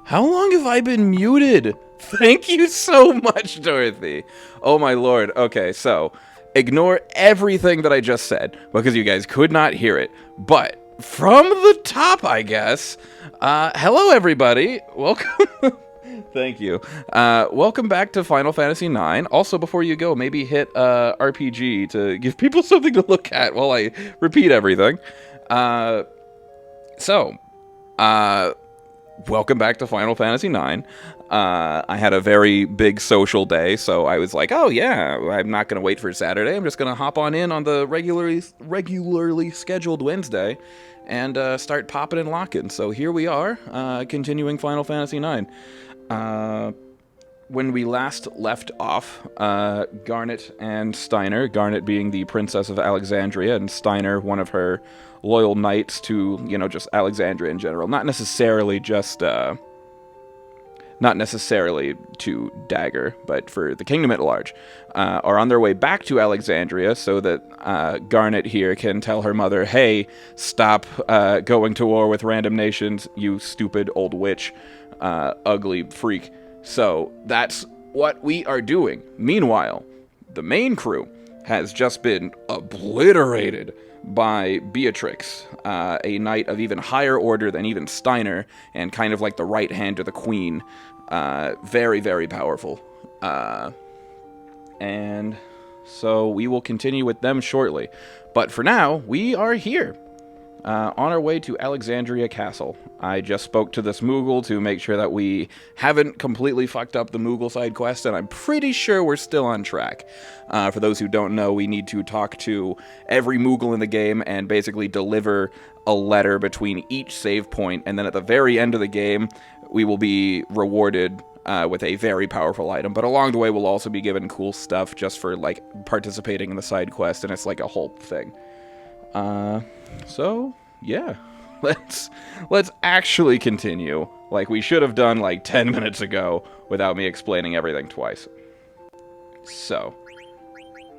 How long have I been muted? Thank you so much, Dorothy. Oh my lord. Okay, so ignore everything that I just said because you guys could not hear it. But from the top, I guess. Hello, everybody. Welcome. Thank you. Welcome back to Final Fantasy IX. Also, before you go, maybe hit RPG to give people something to look at while I repeat everything. So, welcome back to Final Fantasy IX. I had a very big social day, so I was like, oh yeah, I'm not going to wait for Saturday. I'm just going to hop on in on the regularly scheduled Wednesday and start popping and locking. So here we are, continuing Final Fantasy IX. When we last left off, Garnet and Steiner, Garnet being the Princess of Alexandria, and Steiner one of her loyal knights to, just Alexandria in general. Not necessarily to Dagger, but for the kingdom at large, are on their way back to Alexandria so that Garnet here can tell her mother, hey, stop going to war with random nations, you stupid old witch, ugly freak. So that's what we are doing. Meanwhile, the main crew has just been obliterated by Beatrix, a knight of even higher order than even Steiner, and kind of like the right hand to the queen. Very, very powerful. And so we will continue with them shortly. But for now, we are here. On our way to Alexandria Castle. I just spoke to this Moogle to make sure that we haven't completely fucked up the Moogle side quest, and I'm pretty sure we're still on track. For those who don't know, we need to talk to every Moogle in the game and basically deliver a letter between each save point, and then at the very end of the game, we will be rewarded with a very powerful item. But along the way, we'll also be given cool stuff just for, participating in the side quest, and it's like a whole thing. So, yeah, let's actually continue, like we should have done 10 minutes ago, without me explaining everything twice. So,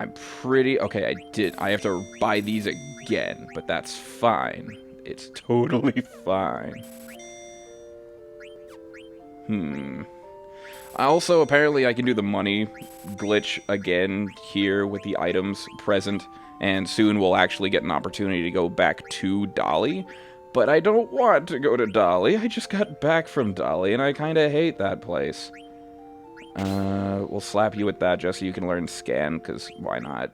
I'm pretty, okay, I have to buy these again, but that's fine. It's totally fine. Also, apparently I can do the money glitch again here with the items present. And soon we'll actually get an opportunity to go back to Dolly. But I don't want to go to Dolly. I just got back from Dolly, and I kind of hate that place. We'll slap you with that just so you can learn Scan, because why not?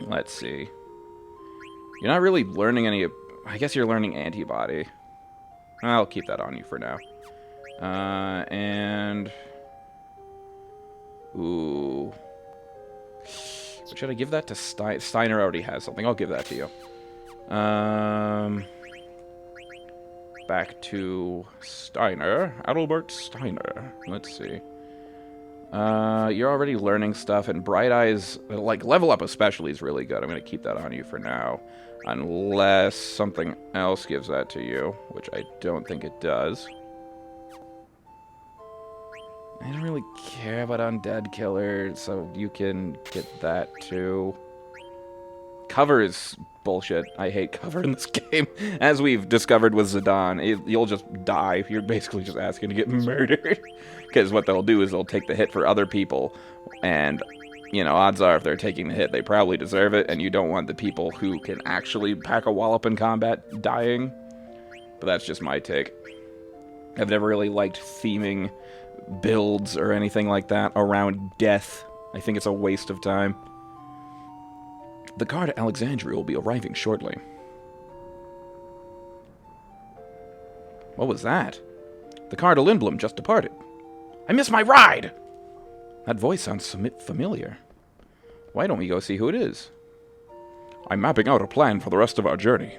Let's see. You're not really learning any... I guess you're learning Antibody. I'll keep that on you for now. And... Ooh... Should I give that to Steiner? Steiner already has something. I'll give that to you. Back to Steiner. Adalbert Steiner. Let's see. You're already learning stuff, and Bright Eyes, level up especially is really good. I'm going to keep that on you for now. Unless something else gives that to you, which I don't think it does. I don't really care about Undead Killer, so you can get that too. Cover is bullshit. I hate cover in this game. As we've discovered with Zidane, you'll just die. You're basically just asking to get murdered. Because what they'll do is they'll take the hit for other people. And, odds are if they're taking the hit, they probably deserve it. And you don't want the people who can actually pack a wallop in combat dying. But that's just my take. I've never really liked theming builds or anything like that around death. I think it's a waste of time. The guard at Alexandria will be arriving shortly. What was that? The Cardinal Emblem just departed. I missed my ride! That voice sounds familiar. Why don't we go see who it is? I'm mapping out a plan for the rest of our journey.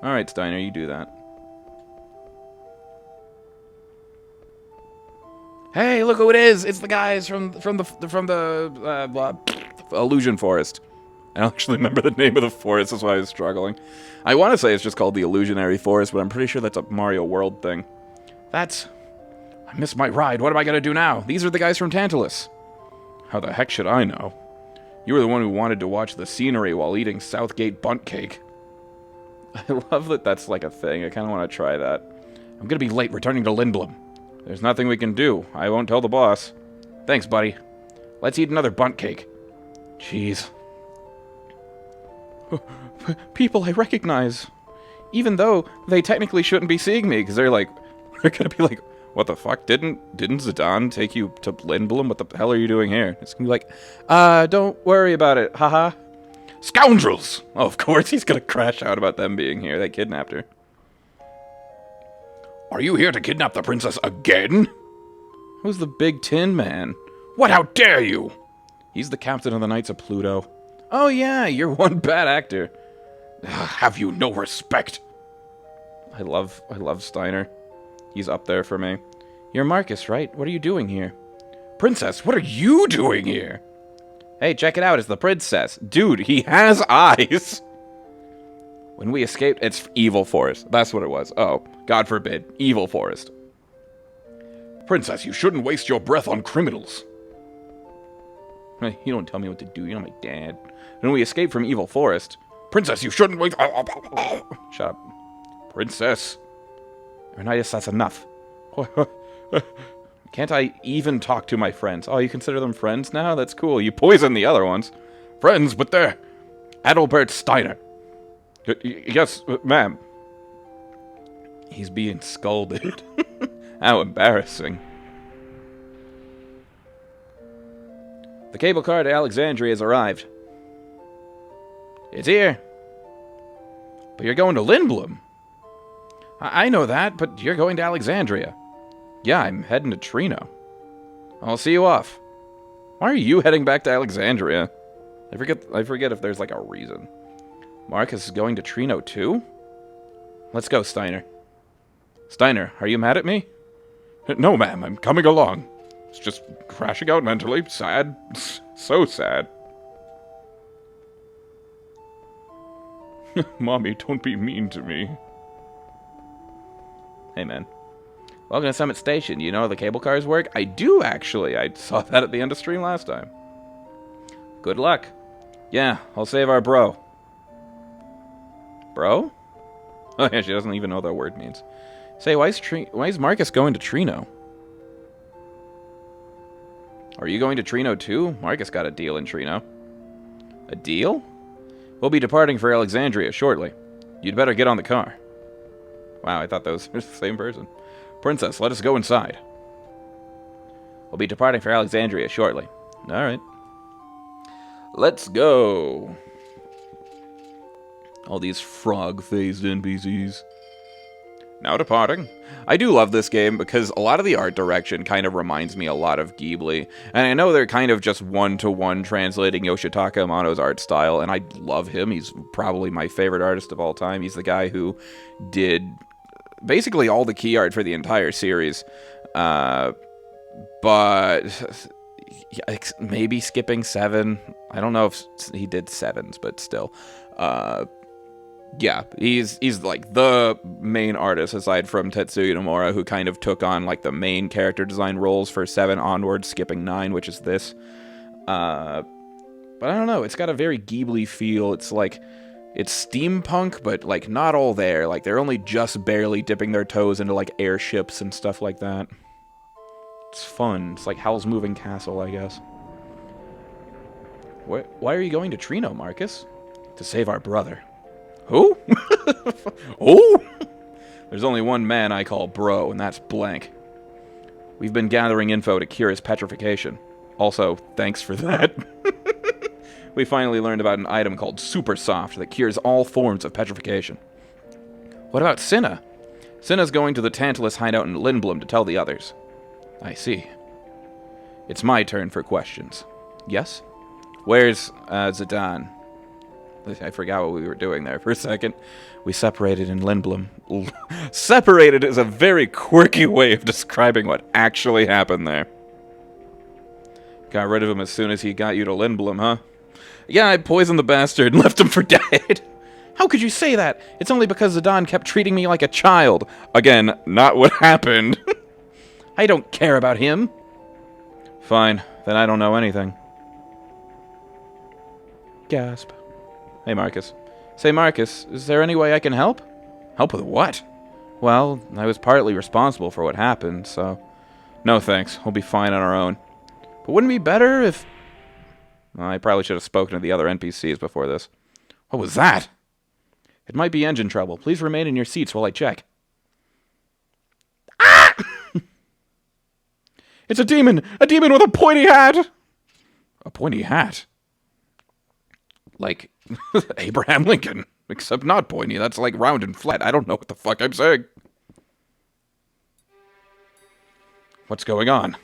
Alright, Steiner, you do that. Hey, look who it is! It's the guys from the Illusion Forest. I don't actually remember the name of the forest, that's why I was struggling. I want to say it's just called the Illusionary Forest, but I'm pretty sure that's a Mario World thing. I missed my ride. What am I going to do now? These are the guys from Tantalus. How the heck should I know? You were the one who wanted to watch the scenery while eating Southgate Bunt Cake. I love that that's like a thing. I kind of want to try that. I'm gonna be late returning to Lindblom. There's nothing we can do. I won't tell the boss. Thanks, buddy. Let's eat another bunt cake. Jeez. People I recognize. Even though they technically shouldn't be seeing me, because they're gonna be like, what the fuck? Didn't Zidane take you to Lindblom? What the hell are you doing here? It's gonna be like, don't worry about it, haha. Scoundrels! Oh, of course he's gonna crash out about them being here. They kidnapped her. Are you here to kidnap the princess again? Who's the big tin man? What, how dare you? He's the captain of the Knights of Pluto. Oh yeah, you're one bad actor. Have you no respect? I love Steiner. He's up there for me. You're Marcus, right? What are you doing here? Princess, what are you doing here? Hey, check it out, it's the princess. Dude, he has eyes. When we escaped, it's Evil Forest. That's what it was. Oh, God forbid. Evil Forest. Princess, you shouldn't waste your breath on criminals. Hey, you don't tell me what to do. You're not my dad. When we escaped from Evil Forest... Princess, you shouldn't waste... Shut up. Princess. Leonidas, that's enough. Can't I even talk to my friends? Oh, you consider them friends now? That's cool. You poison the other ones. Friends, but they're... Adalbert Steiner. Yes, ma'am. He's being scolded. How embarrassing. The cable car to Alexandria has arrived. It's here. But you're going to Lindblom. I know that, but you're going to Alexandria. Yeah, I'm heading to Treno. I'll see you off. Why are you heading back to Alexandria? I forget if there's like a reason. Marcus is going to Treno too? Let's go, Steiner. Steiner, are you mad at me? No, ma'am, I'm coming along. It's just crashing out mentally. Sad. So sad. Mommy, don't be mean to me. Hey, man. Welcome to Summit Station. You know how the cable cars work? I do, actually. I saw that at the end of stream last time. Good luck. Yeah, I'll save our bro. Bro? Oh, yeah, she doesn't even know what that word means. Say, why is Marcus going to Treno? Are you going to Treno too? Marcus got a deal in Treno. A deal? We'll be departing for Alexandria shortly. You'd better get on the car. Wow, I thought those were the same person. Princess, let us go inside. We'll be departing for Alexandria shortly. Alright. Let's go. All these frog-faced NPCs. Now departing. I do love this game because a lot of the art direction kind of reminds me a lot of Ghibli. And I know they're kind of just one-to-one translating Yoshitaka Amano's art style, and I love him. He's probably my favorite artist of all time. He's the guy who did basically all the key art for the entire series. But maybe skipping 7. I don't know if he did 7s, but still. Yeah, he's like the main artist aside from Tetsuya Nomura, who kind of took on like the main character design roles for 7 onwards, skipping 9, which is this. But I don't know, it's got a very Ghibli feel. It's like, it's steampunk, but like not all there. Like they're only just barely dipping their toes into like airships and stuff like that. It's fun. It's like Howl's Moving Castle, I guess. Why are you going to Treno, Marcus? To save our brother. Who? Who? There's only one man I call bro, and that's Blank. We've been gathering info to cure his petrification. Also, thanks for that. We finally learned about an item called Supersoft that cures all forms of petrification. What about Cinna? Cinna's going to the Tantalus hideout in Lindblom to tell the others. I see. It's my turn for questions. Yes? Where's Zidane? I forgot what we were doing there for a second. We separated in Lindblom. Separated is a very quirky way of describing what actually happened there. Got rid of him as soon as he got you to Lindblom, huh? Yeah, I poisoned the bastard and left him for dead. How could you say that? It's only because Zidane kept treating me like a child. Again, not what happened. I don't care about him. Fine, then I don't know anything. Gasp. Hey, Marcus. Say, Marcus, is there any way I can help? Help with what? Well, I was partly responsible for what happened, so... No thanks, we'll be fine on our own. But wouldn't it be better if... Well, I probably should have spoken to the other NPCs before this. What was that? It might be engine trouble. Please remain in your seats while I check. Ah! It's a demon! A demon with a pointy hat! A pointy hat? Like Abraham Lincoln. Except not pointy. That's like round and flat. I don't know what the fuck I'm saying. What's going on?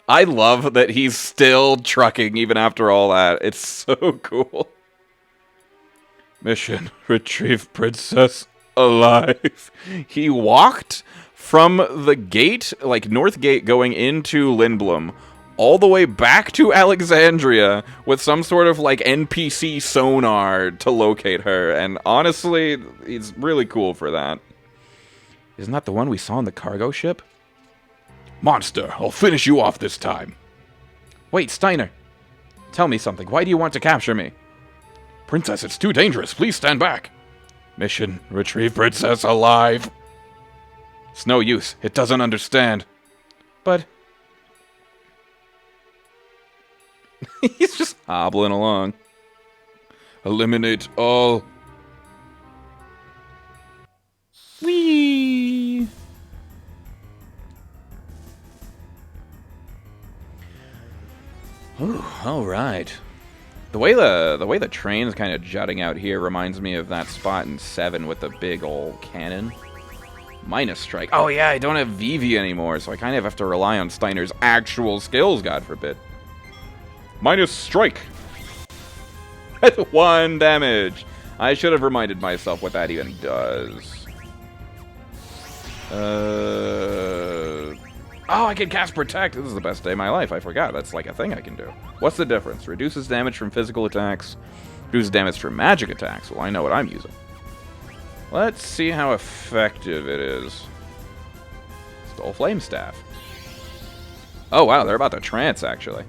I love that he's still trucking even after all that. It's so cool. Mission, retrieve princess alive. He walked from the gate, like North Gate going into Lindblom, all the way back to Alexandria with some sort of like NPC sonar to locate her. And honestly, he's really cool for that. Isn't that the one we saw on the cargo ship? Monster, I'll finish you off this time. Wait, Steiner. Tell me something. Why do you want to capture me? Princess, it's too dangerous. Please stand back. Mission, retrieve princess alive. It's no use. It doesn't understand. But... he's just hobbling along. Eliminate all. Whee! Ooh, all right. The way the train's kind of jutting out here reminds me of that spot in 7 with the big old cannon. Minus strike. Oh yeah, I don't have Vivi anymore, so I kind of have to rely on Steiner's actual skills, God forbid. Minus strike. That's 1 damage. I should have reminded myself what that even does. Oh, I can cast Protect. This is the best day of my life. I forgot. That's like a thing I can do. What's the difference? Reduces damage from physical attacks. Reduces damage from magic attacks. Well, I know what I'm using. Let's see how effective it is. Stole Flame Staff. Oh, wow. They're about to trance, actually.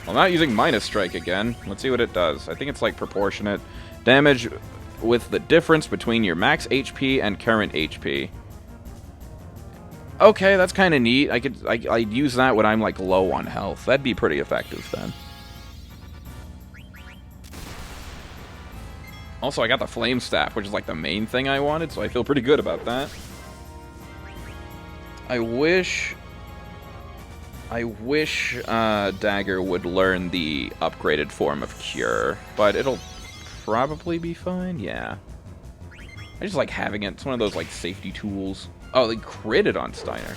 I'm not using Minus Strike again. Let's see what it does. I think it's like proportionate. Damage with the difference between your max HP and current HP. Okay, that's kind of neat. I'd use that when I'm like low on health. That'd be pretty effective then. Also, I got the Flame Staff, which is like the main thing I wanted, so I feel pretty good about that. I wish Dagger would learn the upgraded form of Cure, but it'll probably be fine, yeah. I just like having it. It's one of those like safety tools. Oh, they critted on Steiner.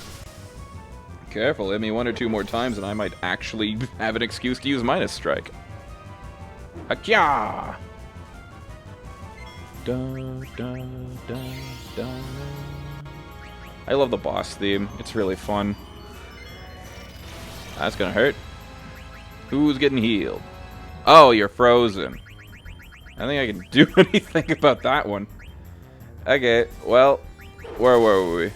Careful, hit me 1 or 2 more times and I might actually have an excuse to use Minus Strike. Akya! Dun, dun, dun, dun. I love the boss theme. It's really fun. That's gonna hurt. Who's getting healed? Oh, you're frozen. I think I can do anything about that one. Okay, well, where were we?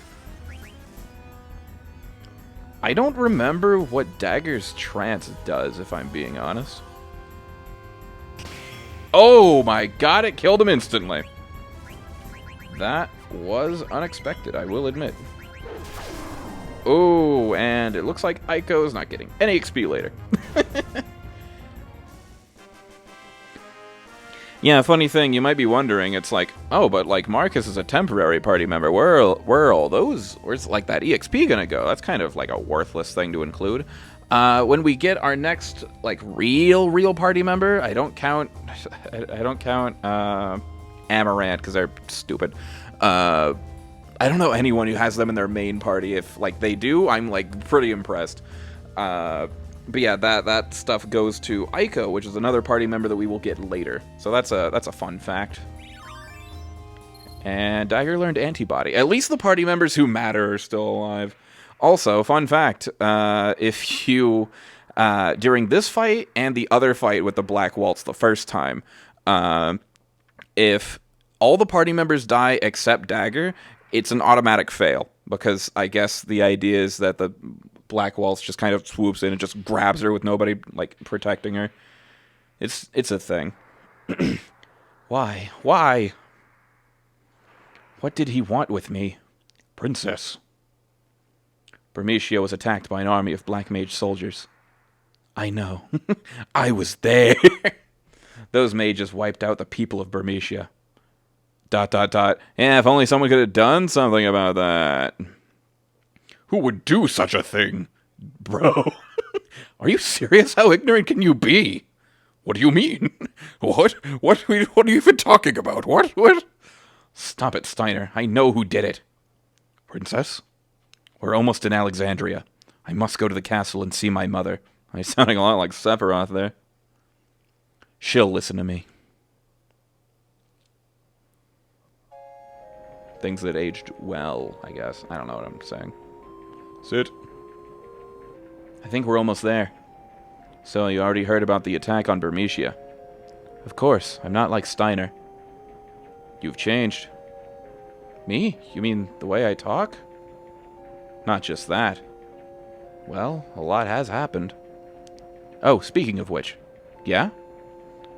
I don't remember what Dagger's trance does, if I'm being honest. Oh my god, it killed him instantly. That was unexpected, I will admit. Oh, and it looks like Aiko's not getting any XP later. Yeah, funny thing, you might be wondering, it's like, oh, but like Marcus is a temporary party member. Where's like that EXP gonna go? That's kind of like a worthless thing to include. When we get our next like real party member, I don't count Amaranth because they're stupid. I don't know anyone who has them in their main party. If like they do, I'm like pretty impressed. But yeah, that stuff goes to Aiko, which is another party member that we will get later. So that's a fun fact. And Dagger learned Antibody. At least the party members who matter are still alive. Also, fun fact, if you during this fight and the other fight with the Black Waltz the first time, if all the party members die except Dagger, it's an automatic fail. Because I guess the idea is that the Black Waltz just kind of swoops in and just grabs her with nobody like protecting her. It's a thing. Why? Why? What did he want with me? Princess. Bermesia was attacked by an army of Black Mage soldiers. I know. I was there. Those mages wiped out the people of Bermesia. ... Yeah, if only someone could have done something about that. Who would do such a thing? Bro. Are you serious? How ignorant can you be? What do you mean? What? What are you even talking about? What? Stop it, Steiner. I know who did it. Princess? We're almost in Alexandria. I must go to the castle and see my mother. I'm sounding a lot like Sephiroth there. She'll listen to me. Things that aged well, I guess. I don't know what I'm saying. Sit. I think we're almost there. So, you already heard about the attack on Bermesia. Of course, I'm not like Steiner. You've changed. Me? You mean the way I talk? Not just that. Well, a lot has happened. Oh, speaking of which. Yeah?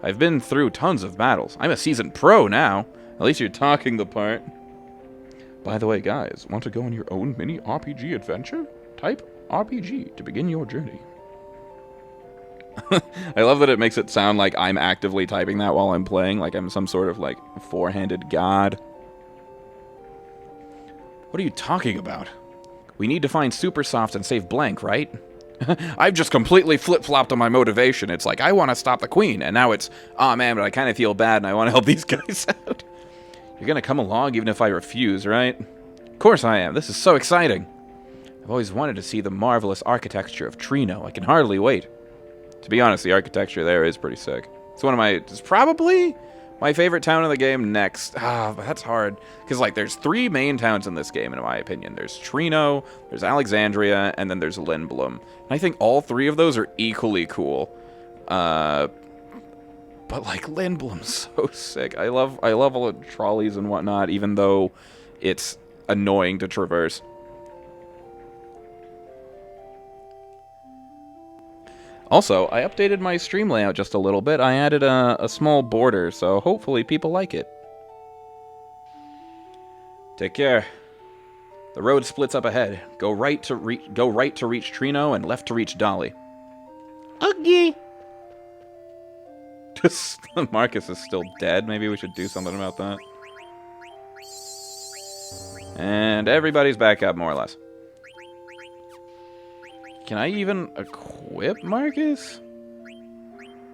I've been through tons of battles. I'm a seasoned pro now. At least you're talking the part. By the way, guys, want to go on your own mini RPG adventure? Type RPG to begin your journey. I love that it makes it sound like I'm actively typing that while I'm playing, like I'm some sort of, like, four-handed god. What are you talking about? We need to find Supersoft and save Blank, right? I've just completely flip-flopped on my motivation. It's like, I want to stop the Queen, and now it's, oh man, but I kind of feel bad and I want to help these guys out. You're gonna come along even if I refuse, right? Of course I am. This is so exciting. I've always wanted to see the marvelous architecture of Treno. I can hardly wait. To be honest, the architecture there is pretty sick. It's probably my favorite town in the game next. But that's hard. Because, like, there's 3 main towns in this game, in my opinion. There's Treno, there's Alexandria, and then there's Lindblum. And I think all 3 of those are equally cool. But, like, Lindblum's so sick. I love all the trolleys and whatnot, even though it's annoying to traverse. Also, I updated my stream layout just a little bit. I added a small border, so hopefully people like it. Take care. The road splits up ahead. Go right to reach Treno and left to reach Dolly. Okay. Marcus is still dead. Maybe we should do something about that. And everybody's back up, more or less. Can I even equip Marcus?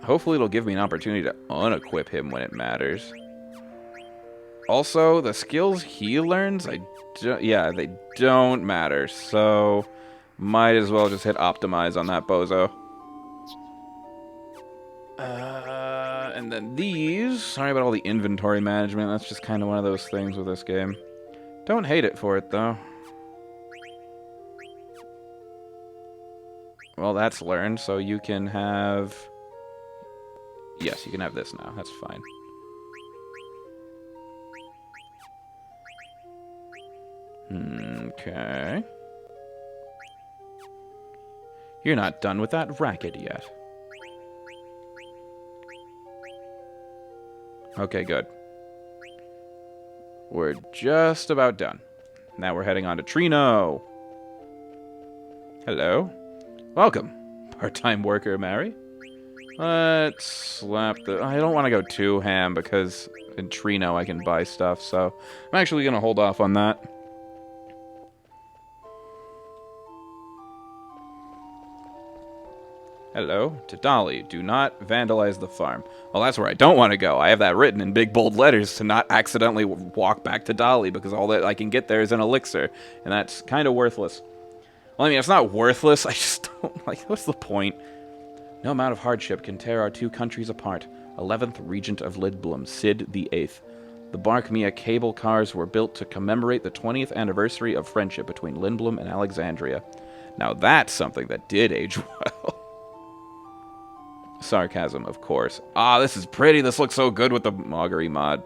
Hopefully it'll give me an opportunity to unequip him when it matters. Also, the skills he learns, they don't matter. So, might as well just hit optimize on that bozo. And then these. Sorry about all the inventory management. That's just kind of one of those things with this game. Don't hate it for it, though. Well, that's learned, so you can have... Yes, you can have this now. That's fine. Okay. You're not done with that racket yet. Okay, good. We're just about done. Now we're heading on to Treno. Hello. Welcome, part-time worker Mary. Let's slap the... I don't want to go too ham because in Treno I can buy stuff, so I'm actually going to hold off on that. Hello, to Dolly. Do not vandalize the farm. Well, that's where I don't want to go. I have that written in big bold letters to not accidentally walk back to Dolly because all that I can get there is an elixir, and that's kind of worthless. Well, I mean, it's not worthless, I just don't, like, what's the point? No amount of hardship can tear our 2 countries apart. 11th Regent of Lindblum, Sid the 8th. The Barkmia cable cars were built to commemorate the 20th anniversary of friendship between Lindblum and Alexandria. Now that's something that did age well. Sarcasm, of course. Ah, this is pretty, this looks so good with the Augury mod.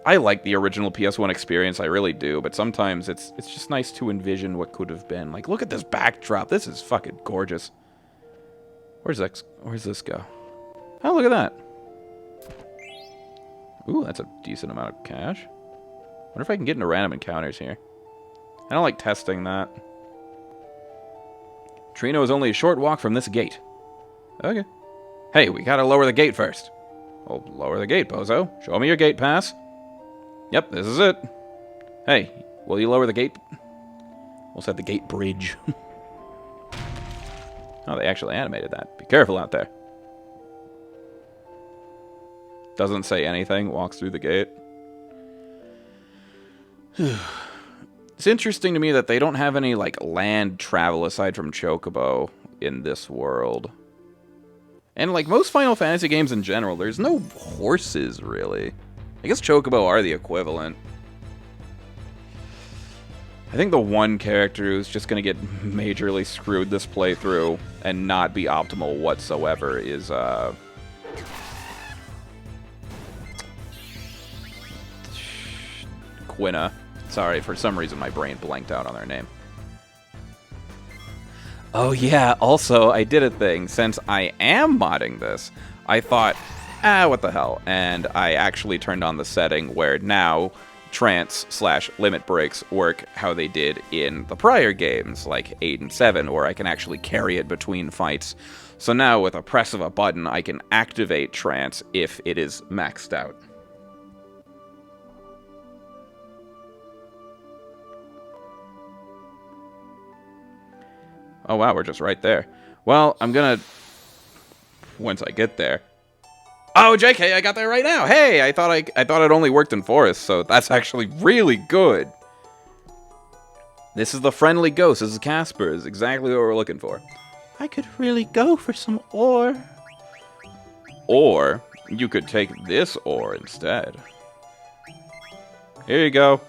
I like the original PS1 experience, I really do, but sometimes it's just nice to envision what could have been. Like, look at this backdrop. This is fucking gorgeous. Where's this go? Oh, look at that. Ooh, that's a decent amount of cash. Wonder if I can get into random encounters here. I don't like testing that. Treno is only a short walk from this gate. Okay. Hey, we gotta lower the gate first. Well, lower the gate, bozo. Show me your gate pass. Yep, this is it. Hey, will you lower the gate? We'll set the gate bridge. Oh, they actually animated that. Be careful out there. Doesn't say anything, walks through the gate. It's interesting to me that they don't have any, like, land travel aside from Chocobo in this world. And, like, most Final Fantasy games in general, there's no horses, really. I guess Chocobo are the equivalent. I think the one character who's just going to get majorly screwed this playthrough and not be optimal whatsoever is, Quina. Sorry, for some reason my brain blanked out on their name. Oh yeah, also, I did a thing. Since I am modding this, I thought, what the hell? And I actually turned on the setting where now trance/limit breaks work how they did in the prior games, like 8 and 7, where I can actually carry it between fights. So now, with a press of a button, I can activate trance if it is maxed out. Oh wow, we're just right there. Well, I'm gonna... once I get there... Oh, JK, I got there right now! Hey, I thought it only worked in forests, so that's actually really good. This is the friendly ghost. This is Casper. This is exactly what we're looking for. I could really go for some ore. Or, you could take this ore instead. Here you go.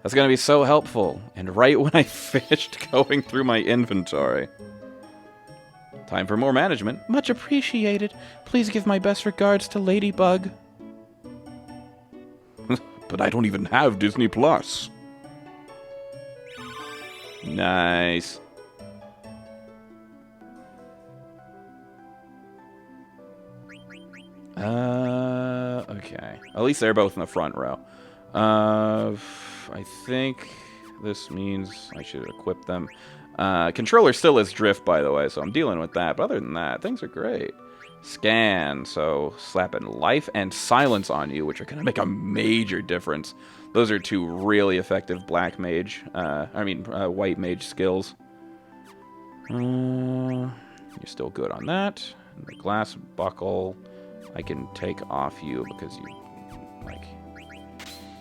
That's going to be so helpful. And right when I finished going through my inventory. Time for more management. Much appreciated. Please give my best regards to Ladybug. But I don't even have Disney Plus. Nice. Okay. At least they're both in the front row. I think this means I should equip them. Controller still is drift, by the way, so I'm dealing with that. But other than that, things are great. Scan, so slapping life and silence on you, which are going to make a major difference. Those are two really effective white mage skills. You're still good on that. And the glass buckle, I can take off you because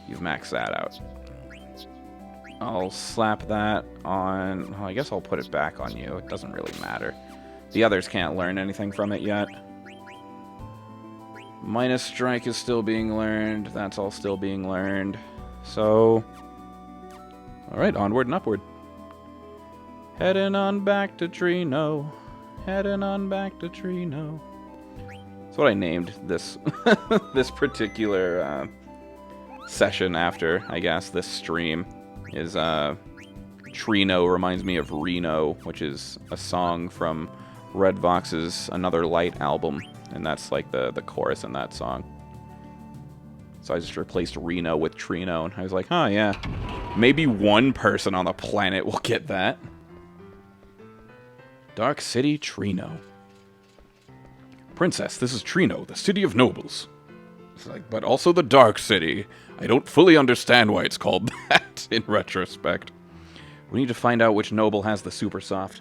you've maxed that out. I'll slap that on... well, I guess I'll put it back on you. It doesn't really matter. The others can't learn anything from it yet. Minus Strike is still being learned. That's all still being learned. So... alright, onward and upward. Heading on back to Treno. Heading on back to Treno. That's what I named this this particular session after, I guess, this stream. Is Treno reminds me of Reno, which is a song from Red Vox's Another Light album, and that's like the chorus in that song. So I just replaced Reno with Treno, and I was like, oh yeah, maybe one person on the planet will get that. Dark City, Treno. Princess, this is Treno, the city of nobles. It's like, but also the Dark City. I don't fully understand why it's called that, in retrospect. We need to find out which noble has the Supersoft.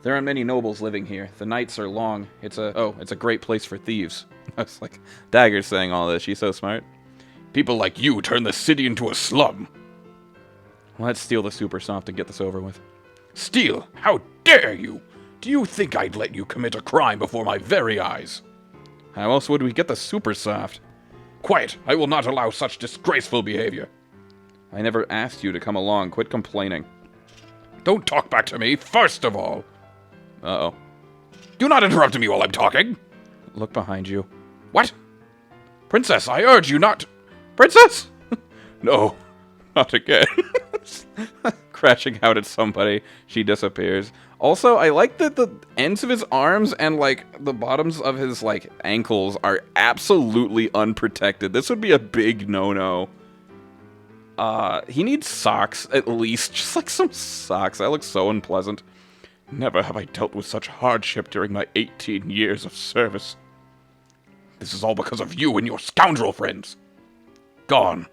There aren't many nobles living here. The nights are long. It's a great place for thieves. I was like, Dagger's saying all this. She's so smart. People like you turn the city into a slum. Let's steal the Supersoft and get this over with. Steal? How dare you? Do you think I'd let you commit a crime before my very eyes? How else would we get the Supersoft? Quiet! I will not allow such disgraceful behavior. I never asked you to come along. Quit complaining. Don't talk back to me, first of all. Uh-oh. Do not interrupt me while I'm talking. Look behind you. What? Princess, I urge you not... Princess? No, not again. Crashing out at somebody, she disappears. Also, I like that the ends of his arms and, like, the bottoms of his, like, ankles are absolutely unprotected. This would be a big no-no. He needs socks, at least. Just, like, some socks. That looks so unpleasant. Never have I dealt with such hardship during my 18 years of service. This is all because of you and your scoundrel friends. Gone.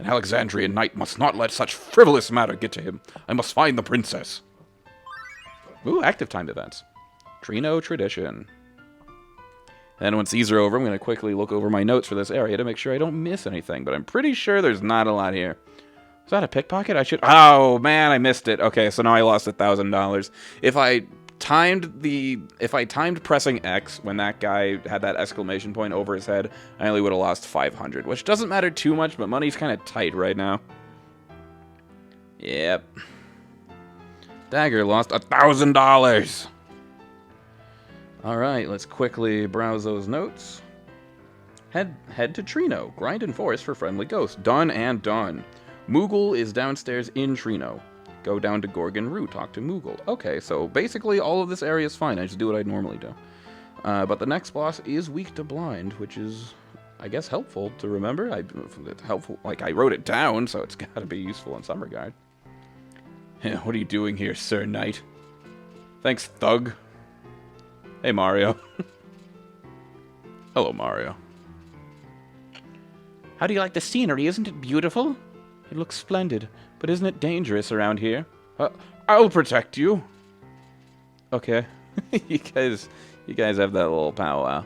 An Alexandrian knight must not let such frivolous matter get to him. I must find the princess. Ooh, active timed events. Treno tradition. And once these are over, I'm going to quickly look over my notes for this area to make sure I don't miss anything. But I'm pretty sure there's not a lot here. Is that a pickpocket? I should... Oh, man, I missed it. Okay, so now I lost $1,000. If I timed pressing X when that guy had that exclamation point over his head, I only would have lost 500, which doesn't matter too much, but money's kind of tight right now. Yep. Dagger lost $1,000. Alright, let's quickly browse those notes. Head to Treno. Grind in forest for friendly ghosts. Done and done. Moogle is downstairs in Treno. Go down to Gorgon Rue, talk to Moogle. Okay, so basically all of this area is fine. I just do what I'd normally do. But the next boss is weak to blind, which is, I guess, helpful to remember. Helpful, like, I wrote it down, so it's got to be useful in some regard. What are you doing here, Sir Knight? Thanks, Thug. Hey, Mario. Hello, Mario. How do you like the scenery? Isn't it beautiful? It looks splendid. But isn't it dangerous around here? I'll protect you. Okay. you guys have that little powwow.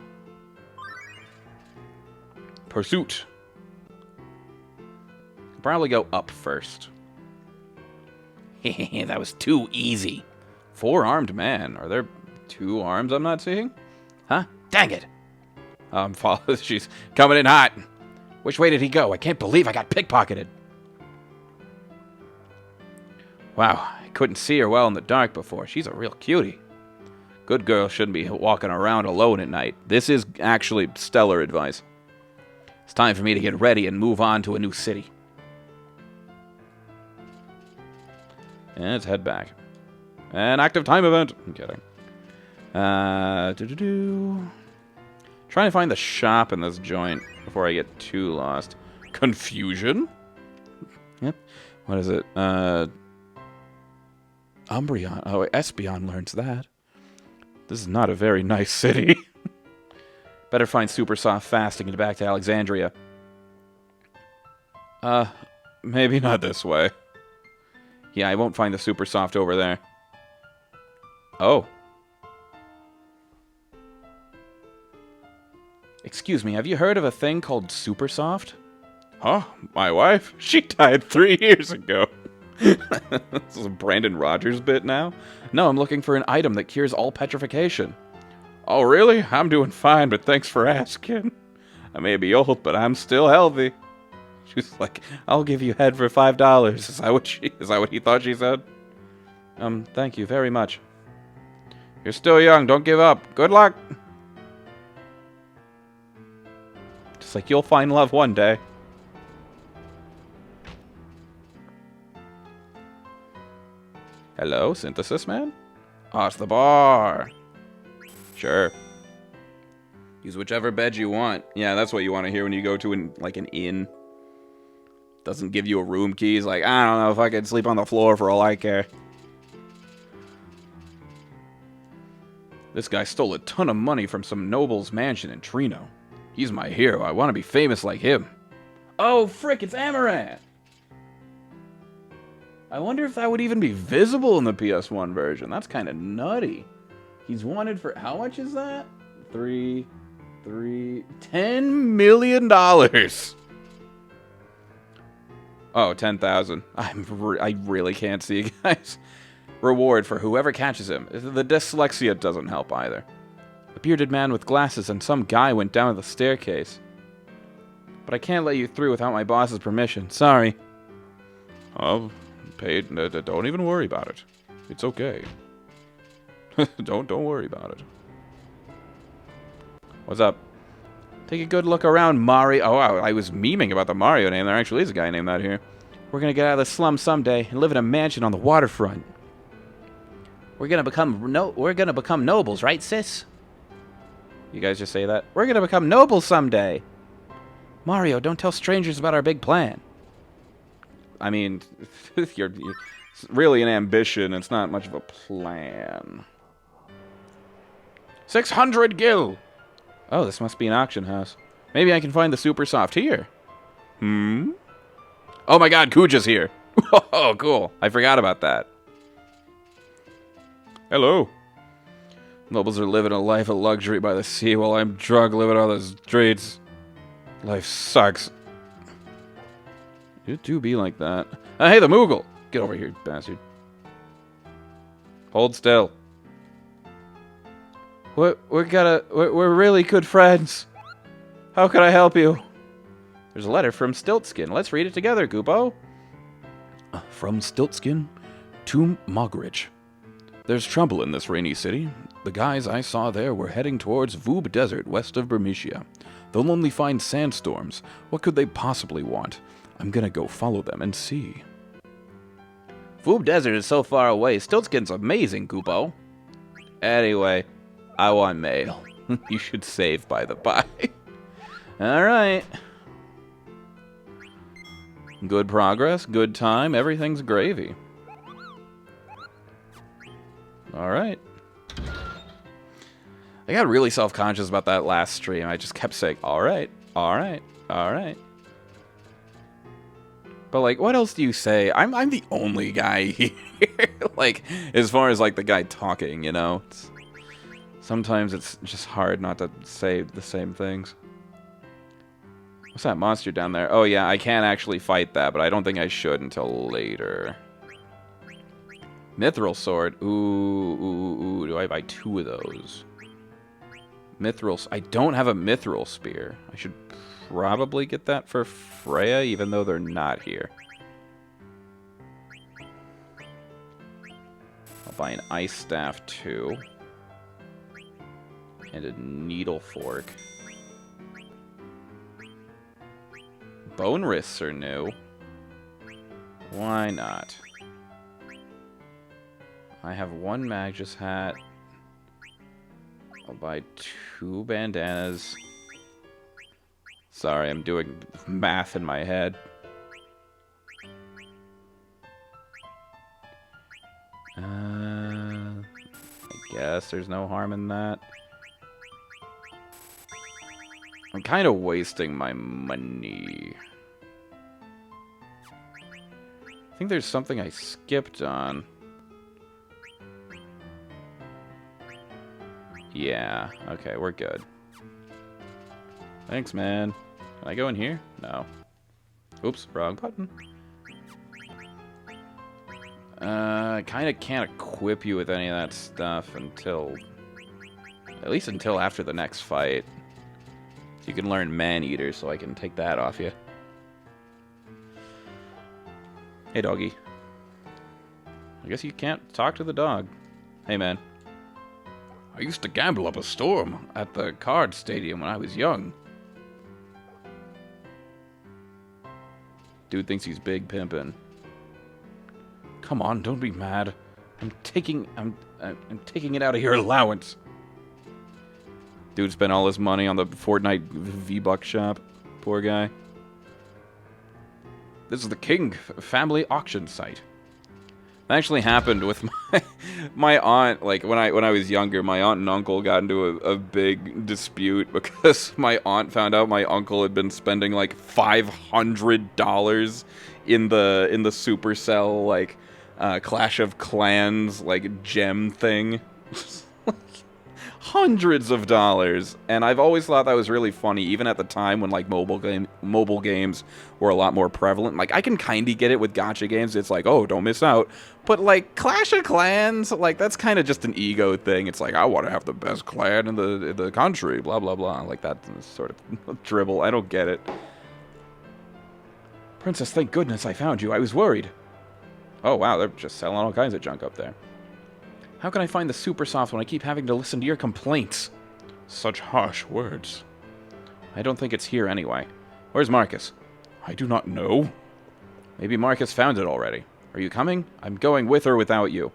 Pursuit. Probably go up first. That was too easy. Four-armed man. Are there two arms I'm not seeing? Huh? Dang it. She's coming in hot. Which way did he go? I can't believe I got pickpocketed. Wow, I couldn't see her well in the dark before. She's a real cutie. Good girl shouldn't be walking around alone at night. This is actually stellar advice. It's time for me to get ready and move on to a new city. And let's head back. An active time event. I'm kidding. Trying to find the shop in this joint before I get too lost. Confusion? Yep. What is it? Umbreon. Oh, Espeon learns that. This is not a very nice city. Better find Supersoft fast and get back to Alexandria. Maybe not this way. Yeah, I won't find the Supersoft over there. Oh. Excuse me, have you heard of a thing called Supersoft? Huh? My wife? She died 3 years ago. This is a Brandon Rogers bit now? No, I'm looking for an item that cures all petrification. Oh, really? I'm doing fine, but thanks for asking. I may be old, but I'm still healthy. She's like, I'll give you head for $5. Is that what he thought she said? Thank you very much. You're still young, don't give up. Good luck. Just like you'll find love one day. Hello, Synthesis Man? Oh, it's the bar. Sure. Use whichever bed you want. Yeah, that's what you want to hear when you go to an inn. Doesn't give you a room key. It's like, I don't know if I could sleep on the floor for all I care. This guy stole a ton of money from some noble's mansion in Treno. He's my hero. I want to be famous like him. Oh, frick, it's Amaranth! I wonder if that would even be visible in the PS1 version. That's kind of nutty. He's wanted for... How much is that? $10 million! Oh, 10,000. I really can't see, guys. Reward for whoever catches him. The dyslexia doesn't help either. A bearded man with glasses and some guy went down the staircase. But I can't let you through without my boss's permission. Sorry. Oh, paid. Don't even worry about it. It's okay. Don't worry about it. What's up? Take a good look around, Mario. Oh, wow, I was memeing about the Mario name. There actually is a guy named that here. We're gonna get out of the slum someday and live in a mansion on the waterfront. We're gonna become nobles, right, sis? You guys just say that? We're gonna become nobles someday. Mario, don't tell strangers about our big plan. I mean, it's really an ambition. It's not much of a plan. 600 gil! Oh, this must be an auction house. Maybe I can find the Supersoft here. Oh my god, Kuja's here. Oh, cool. I forgot about that. Hello. Nobles are living a life of luxury by the sea while I'm drunk living on the streets. Life sucks. You do be like that. Hey, the Moogle! Get over here, bastard. Hold still. We're really good friends. How can I help you? There's a letter from Stiltskin. Let's read it together, Goopo. From Stiltskin to Mogridge. There's trouble in this rainy city. The guys I saw there were heading towards Voob Desert west of Bermesia. They'll only find sandstorms. What could they possibly want? I'm gonna go follow them and see. Voob Desert is so far away. Stiltskin's amazing, Goopo. Anyway, I want mail. You should save by the by. Alright. Good progress, good time, everything's gravy. Alright. I got really self-conscious about that last stream. I just kept saying, alright, alright, alright. But, like, what else do you say? I'm the only guy here. Like, as far as, like, the guy talking, you know? Sometimes it's just hard not to say the same things. What's that monster down there? Oh, yeah, I can't actually fight that, but I don't think I should until later. Mithril sword. Ooh. Do I buy 2 of those? Mithril. I don't have a mithril spear. I should probably get that for Freya, even though they're not here. I'll buy an ice staff, too. And a needle fork. Bone wrists are new. Why not? I have 1 Magus hat. I'll buy 2 bandanas. Sorry, I'm doing math in my head. I guess there's no harm in that. I'm kind of wasting my money. I think there's something I skipped on. Yeah, okay, we're good. Thanks, man. Can I go in here? No. Oops, wrong button. I kind of can't equip you with any of that stuff until... At least until after the next fight. So you can learn Man-Eater, so I can take that off you. Hey, doggy. I guess you can't talk to the dog. Hey, man. I used to gamble up a storm at the card stadium when I was young. Dude thinks he's big pimpin'. Come on, don't be mad. I'm taking it out of your allowance. Dude spent all his money on the Fortnite V-Buck shop. Poor guy. This is the King family auction site. That actually happened with my aunt. Like when I was younger, my aunt and uncle got into a big dispute because my aunt found out my uncle had been spending like $500 in the Supercell like Clash of Clans like gem thing. Hundreds of dollars, and I've always thought that was really funny, even at the time when like mobile games were a lot more prevalent. Like I can kind of get it with gacha games. It's like, oh, don't miss out. But like Clash of Clans, like that's kind of just an ego thing. It's like I want to have the best clan in the country, blah blah blah. Like that sort of dribble. I don't get it. Princess, thank goodness I found you. I was worried. Oh wow, they're just selling all kinds of junk up there. How can I find the Supersoft when I keep having to listen to your complaints? Such harsh words. I don't think it's here anyway. Where's Marcus? I do not know. Maybe Marcus found it already. Are you coming? I'm going with or without you.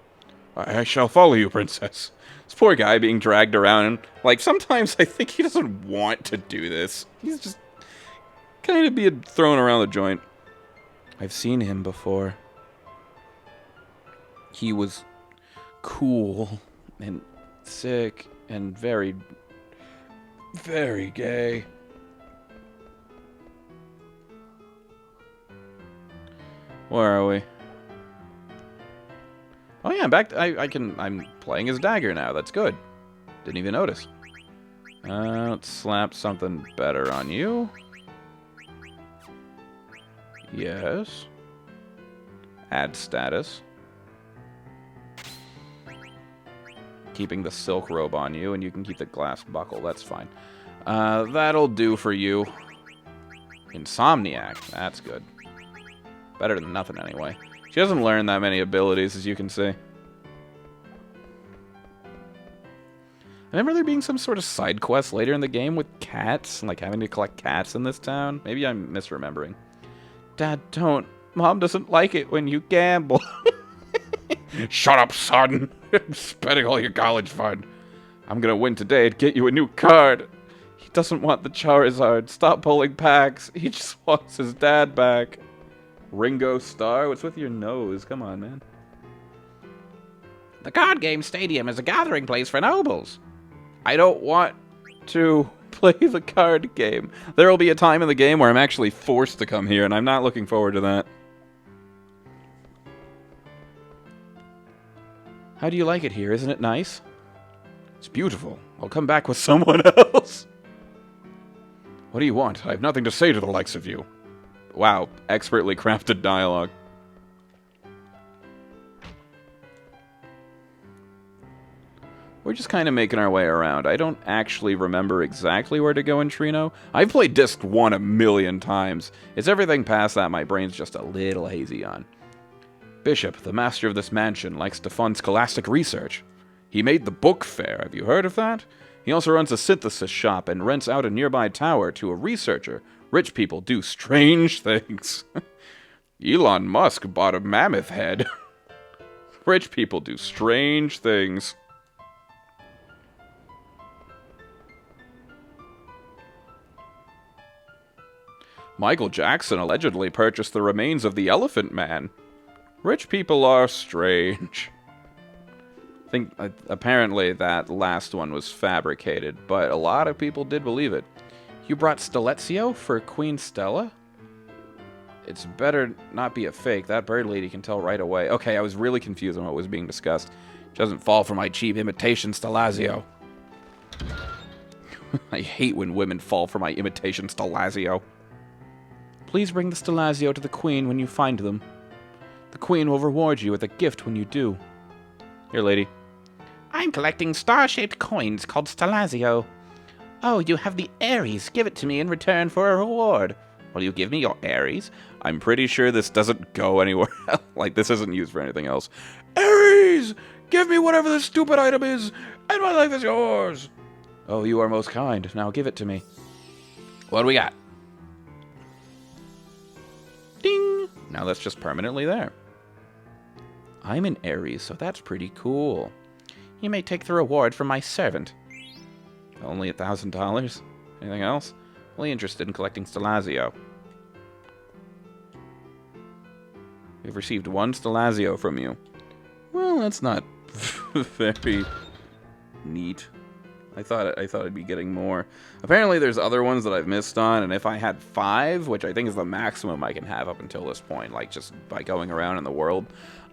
I shall follow you, princess. This poor guy being dragged around. Like, sometimes I think he doesn't want to do this. He's just kind of being thrown around the joint. I've seen him before. He was cool and sick and very, very gay. Where are we? Oh yeah, I'm playing as Dagger now. That's good. Didn't even notice. Let's slap something better on you. Yes. Add status. Keeping the silk robe on you, and you can keep the glass buckle. That's fine. That'll do for you. Insomniac. That's good. Better than nothing, anyway. She doesn't learn that many abilities, as you can see. I remember there being some sort of side quest later in the game with cats, like having to collect cats in this town. Maybe I'm misremembering. Dad, don't. Mom doesn't like it when you gamble. Shut up, son. I'm spending all your college fund. I'm gonna win today and get you a new card. He doesn't want the Charizard. Stop pulling packs. He just wants his dad back. Ringo Starr? What's with your nose? Come on, man. The card game stadium is a gathering place for nobles. I don't want to play the card game. There will be a time in the game where I'm actually forced to come here, and I'm not looking forward to that. How do you like it here? Isn't it nice? It's beautiful. I'll come back with someone else. What do you want? I have nothing to say to the likes of you. Wow, expertly crafted dialogue. We're just kind of making our way around. I don't actually remember exactly where to go in Treno. I've played Disc 1 a million times. It's everything past that my brain's just a little hazy on. Bishop, the master of this mansion, likes to fund scholastic research. He made the book fair. Have you heard of that? He also runs a synthesis shop and rents out a nearby tower to a researcher. Rich people do strange things. Elon Musk bought a mammoth head. Rich people do strange things. Michael Jackson allegedly purchased the remains of the Elephant Man. Rich people are strange. I think apparently that last one was fabricated, but a lot of people did believe it. You brought Stelezio for Queen Stella? It's better not be a fake. That bird lady can tell right away. Okay, I was really confused on what was being discussed. She doesn't fall for my cheap imitation Stelazio. I hate when women fall for my imitation Stelazio. Please bring the Stelazio to the Queen when you find them. The Queen will reward you with a gift when you do. Here, lady. I'm collecting star-shaped coins called Stelazio. Oh, you have the Aries. Give it to me in return for a reward. Will you give me your Aries? I'm pretty sure this doesn't go anywhere else. Like, this isn't used for anything else. Aries! Give me whatever this stupid item is, and my life is yours! Oh, you are most kind. Now give it to me. What do we got? Ding! Now that's just permanently there. I'm an Aries, so that's pretty cool. You may take the reward from my servant. Only $1,000? Anything else? Only interested in collecting Stelazio. We've received 1 Stelazio from you. Well, that's not very neat. I thought I'd be getting more. Apparently there's other ones that I've missed on, and if I had 5, which I think is the maximum I can have up until this point, like just by going around in the world,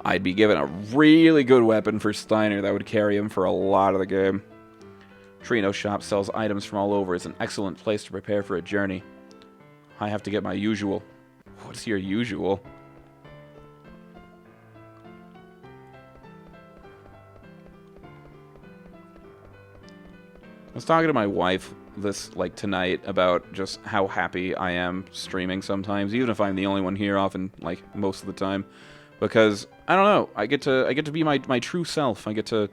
I'd be given a really good weapon for Steiner that would carry him for a lot of the game. Treno shop sells items from all over. It's an excellent place to prepare for a journey. I have to get my usual. What's your usual? I was talking to my wife tonight about just how happy I am streaming sometimes, even if I'm the only one here often, most of the time, because I don't know, I get to be my true self. I get to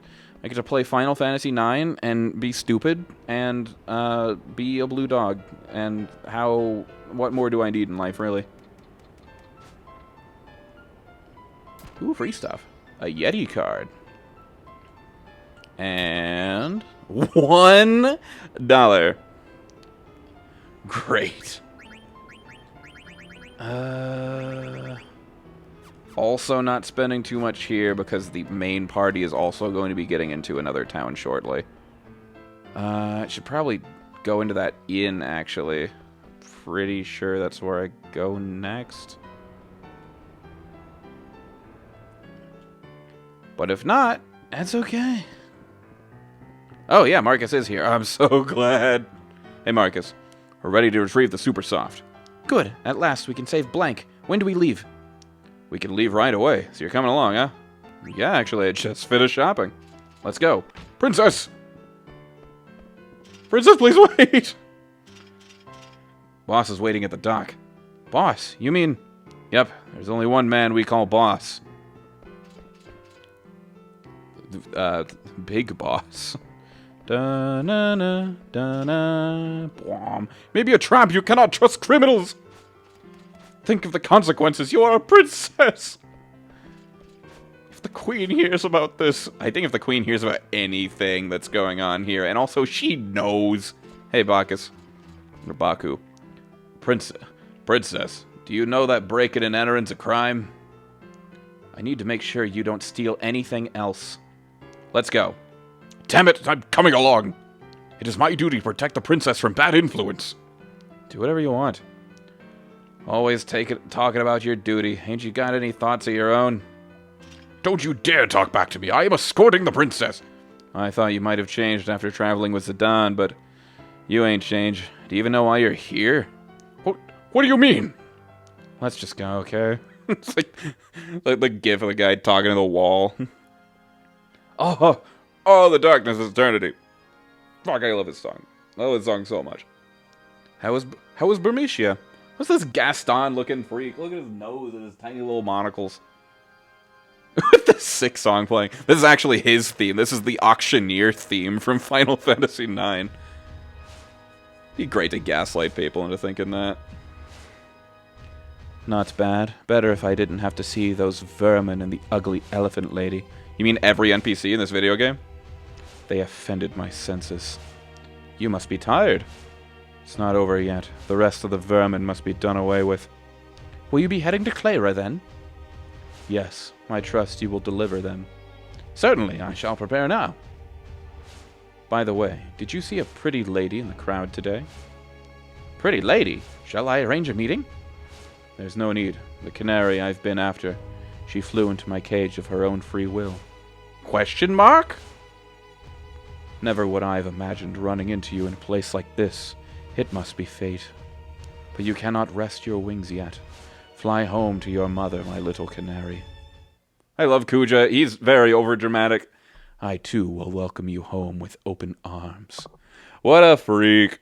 play Final Fantasy IX and be stupid and be a blue dog. And what more do I need in life, really? Ooh, free stuff. A Yeti card. And $1. Great. Also not spending too much here because the main party is also going to be getting into another town shortly. I should probably go into that inn, actually. Pretty sure that's where I go next. But if not, that's okay. Oh yeah, Marcus is here. I'm so glad. Hey Marcus, we're ready to retrieve the Supersoft. Good. At last we can save Blank. When do we leave? We can leave right away. So you're coming along, huh? Yeah, actually, I just finished shopping. Let's go. Princess! Princess, please wait! Boss is waiting at the dock. Boss? You mean... Yep, there's only one man we call boss. Big boss. Da-na-na, da-na, bwom. Maybe a tramp, you cannot trust criminals! Think of the consequences, you are a princess! If the queen hears about this... I think if the queen hears about anything that's going on here, and also she knows... Hey, Bacchus. Or Baku. Princess, do you know that break-in and entering's a crime? I need to make sure you don't steal anything else. Let's go. Damn it, I'm coming along! It is my duty to protect the princess from bad influence. Do whatever you want. Always talking about your duty. Ain't you got any thoughts of your own? Don't you dare talk back to me. I am escorting the princess. I thought you might have changed after traveling with Zidane, but you ain't changed. Do you even know why you're here? What do you mean? Let's just go, okay? It's like the gif of the guy talking to the wall. Oh, the darkness is eternity. Fuck, I love this song. I love this song so much. How was Bermesia? What's this Gaston-looking freak? Look at his nose and his tiny little monocles. With this sick song playing. This is actually his theme. This is the auctioneer theme from Final Fantasy IX. Be great to gaslight people into thinking that. Not bad. Better if I didn't have to see those vermin and the ugly elephant lady. You mean every NPC in this video game? They offended my senses. You must be tired. It's not over yet. The rest of the vermin must be done away with. Will you be heading to Clara, then? Yes, I trust you will deliver them. Certainly, I shall prepare now. By the way, did you see a pretty lady in the crowd today? Pretty lady? Shall I arrange a meeting? There's no need. The canary I've been after. She flew into my cage of her own free will. Question mark? Never would I have imagined running into you in a place like this. It must be fate. But you cannot rest your wings yet. Fly home to your mother, my little canary. I love Kuja. He's very overdramatic. I, too, will welcome you home with open arms. What a freak.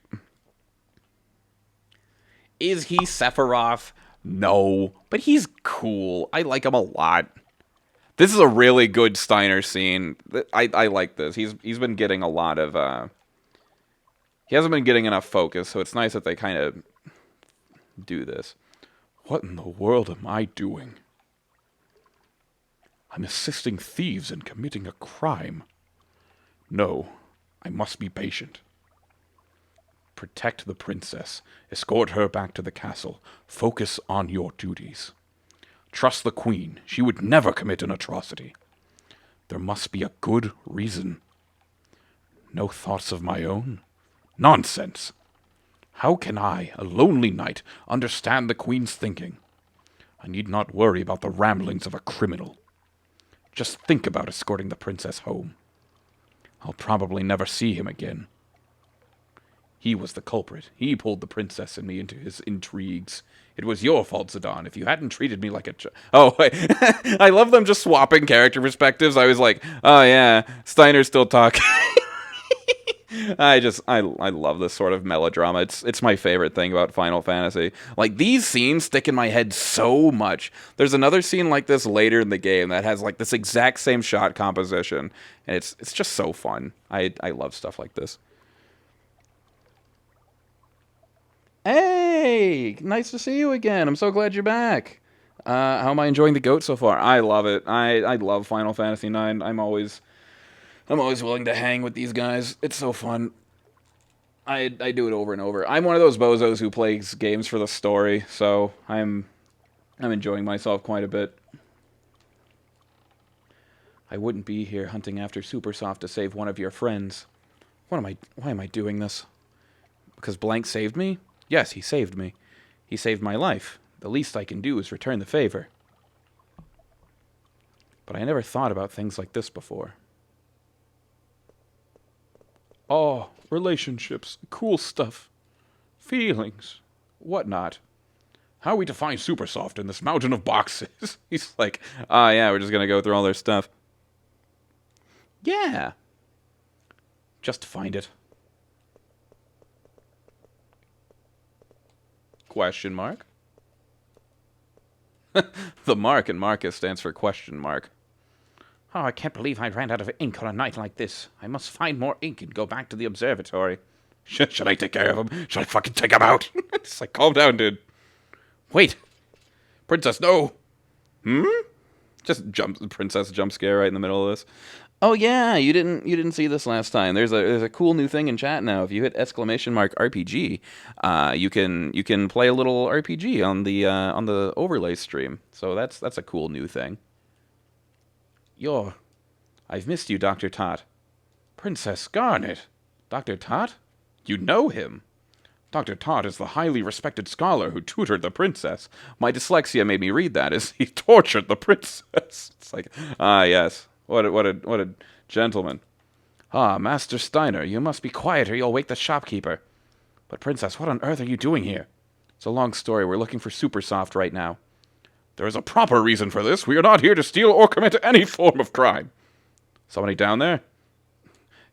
Is he Sephiroth? No, but he's cool. I like him a lot. This is a really good Steiner scene. I like this. He's been getting a lot of... He hasn't been getting enough focus, so it's nice that they kind of do this. What in the world am I doing? I'm assisting thieves in committing a crime. No, I must be patient. Protect the princess. Escort her back to the castle. Focus on your duties. Trust the queen. She would never commit an atrocity. There must be a good reason. No thoughts of my own? Nonsense! How can I, a lonely knight, understand the queen's thinking? I need not worry about the ramblings of a criminal. Just think about escorting the princess home. I'll probably never see him again. He was the culprit. He pulled the princess and me into his intrigues. It was your fault, Zidane, if you hadn't treated me like a Oh, wait. I love them just swapping character perspectives. I was like, oh yeah, Steiner's still talking. I love this sort of melodrama. It's my favorite thing about Final Fantasy. Like, these scenes stick in my head so much. There's another scene like this later in the game that has like this exact same shot composition, and it's just so fun. I love stuff like this. Hey, nice to see you again. I'm so glad you're back. How am I enjoying the goat so far? I love it. I love Final Fantasy IX. I'm always willing to hang with these guys. It's so fun. I do it over and over. I'm one of those bozos who plays games for the story, so I'm enjoying myself quite a bit. I wouldn't be here hunting after Supersoft to save one of your friends. Why am I doing this? Because Blank saved me? Yes, he saved me. He saved my life. The least I can do is return the favor. But I never thought about things like this before. Oh, relationships, cool stuff, feelings, whatnot. How are we to find Supersoft in this mountain of boxes? He's like, yeah, we're just gonna go through all their stuff. Yeah. Just find it. Question mark? The mark in Marcus stands for question mark. Oh, I can't believe I ran out of ink on a night like this. I must find more ink and go back to the observatory. Should I take care of him? Should I fucking take him out? It's like, calm down, dude. Wait. Princess, no. Hmm? Just princess jump scare right in the middle of this. Oh yeah, you didn't see this last time. There's a cool new thing in chat now. If you hit exclamation mark RPG, you can play a little RPG on the overlay stream. So that's a cool new thing. Yo, I've missed you, Dr. Tot. Princess Garnet. Dr. Tot? You know him. Dr. Tot is the highly respected scholar who tutored the princess. My dyslexia made me read that as he tortured the princess. It's like, yes. What a gentleman. Ah, Master Steiner, you must be quiet or you'll wake the shopkeeper. But princess, what on earth are you doing here? It's a long story. We're looking for Supersoft right now. There is a proper reason for this. We are not here to steal or commit any form of crime. Somebody down there?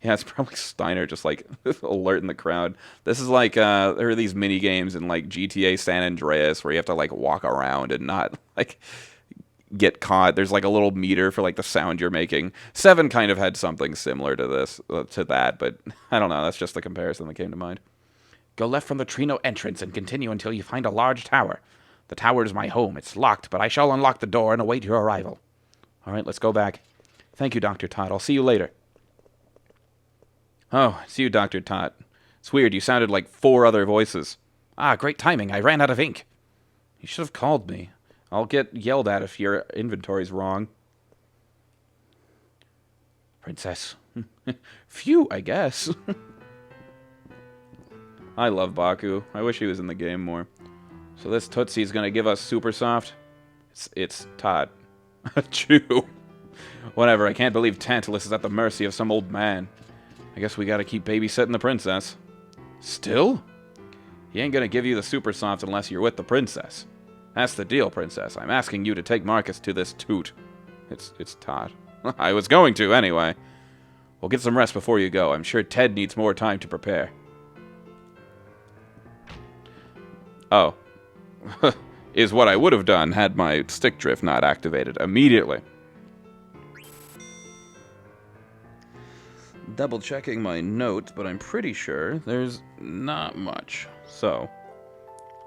Yeah, it's probably Steiner just like alerting the crowd. This is like there are these mini games in like GTA San Andreas where you have to like walk around and not like get caught. There's like a little meter for like the sound you're making. 7 kind of had something similar to this to that, but I don't know. That's just the comparison that came to mind. Go left from the Treno entrance and continue until you find a large tower. The tower is my home. It's locked, but I shall unlock the door and await your arrival. All right, let's go back. Thank you, Dr. Todd. I'll see you later. Oh, it's you, Dr. Tot. It's weird. You sounded like 4 other voices. Ah, great timing. I ran out of ink. You should have called me. I'll get yelled at if your inventory's wrong. Princess. Phew, I guess. I love Baku. I wish he was in the game more. So this Tootsie's gonna give us Supersoft. It's Todd. Chew. Whatever, I can't believe Tantalus is at the mercy of some old man. I guess we gotta keep babysitting the princess. Still? He ain't gonna give you the Supersoft unless you're with the princess. That's the deal, princess. I'm asking you to take Marcus to this toot. It's Todd. I was going to, anyway. Well, get some rest before you go. I'm sure Ted needs more time to prepare. Oh. Is what I would have done had my stick drift not activated immediately. Double checking my notes, but I'm pretty sure there's not much. So,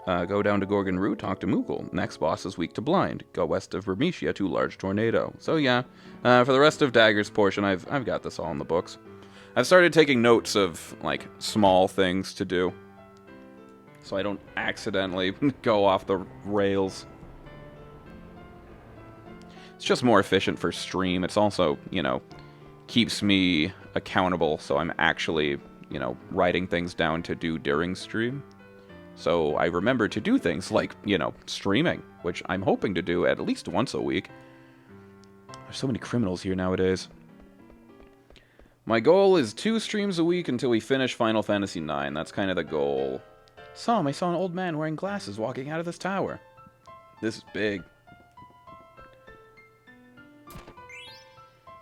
go down to Gorgon Rue, talk to Moogle. Next boss is weak to blind. Go west of Vermetia to Large Tornado. So yeah, for the rest of Dagger's portion, I've got this all in the books. I've started taking notes of like small things to do, so I don't accidentally go off the rails. It's just more efficient for stream. It's also, keeps me accountable, so I'm actually, writing things down to do during stream. So I remember to do things like, streaming, which I'm hoping to do at least once a week. There's so many criminals here nowadays. My goal is 2 streams a week until we finish Final Fantasy IX. That's kind of the goal. I saw an old man wearing glasses walking out of this tower. This is big.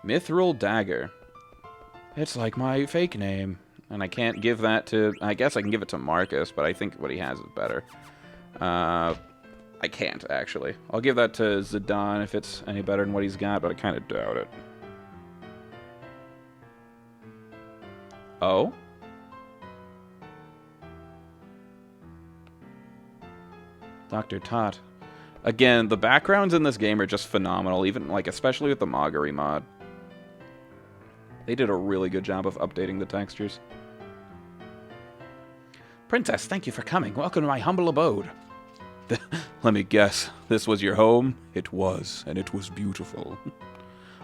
Mithril Dagger. It's like my fake name. And I can't give that to... I guess I can give it to Marcus, but I think what he has is better. I can't, actually. I'll give that to Zidane if it's any better than what he's got, but I kind of doubt it. Oh? Dr. Tot. Again, the backgrounds in this game are just phenomenal, even, like, especially with the Moggery mod. They did a really good job of updating the textures. Princess, thank you for coming. Welcome to my humble abode. Let me guess, this was your home? It was, and it was beautiful.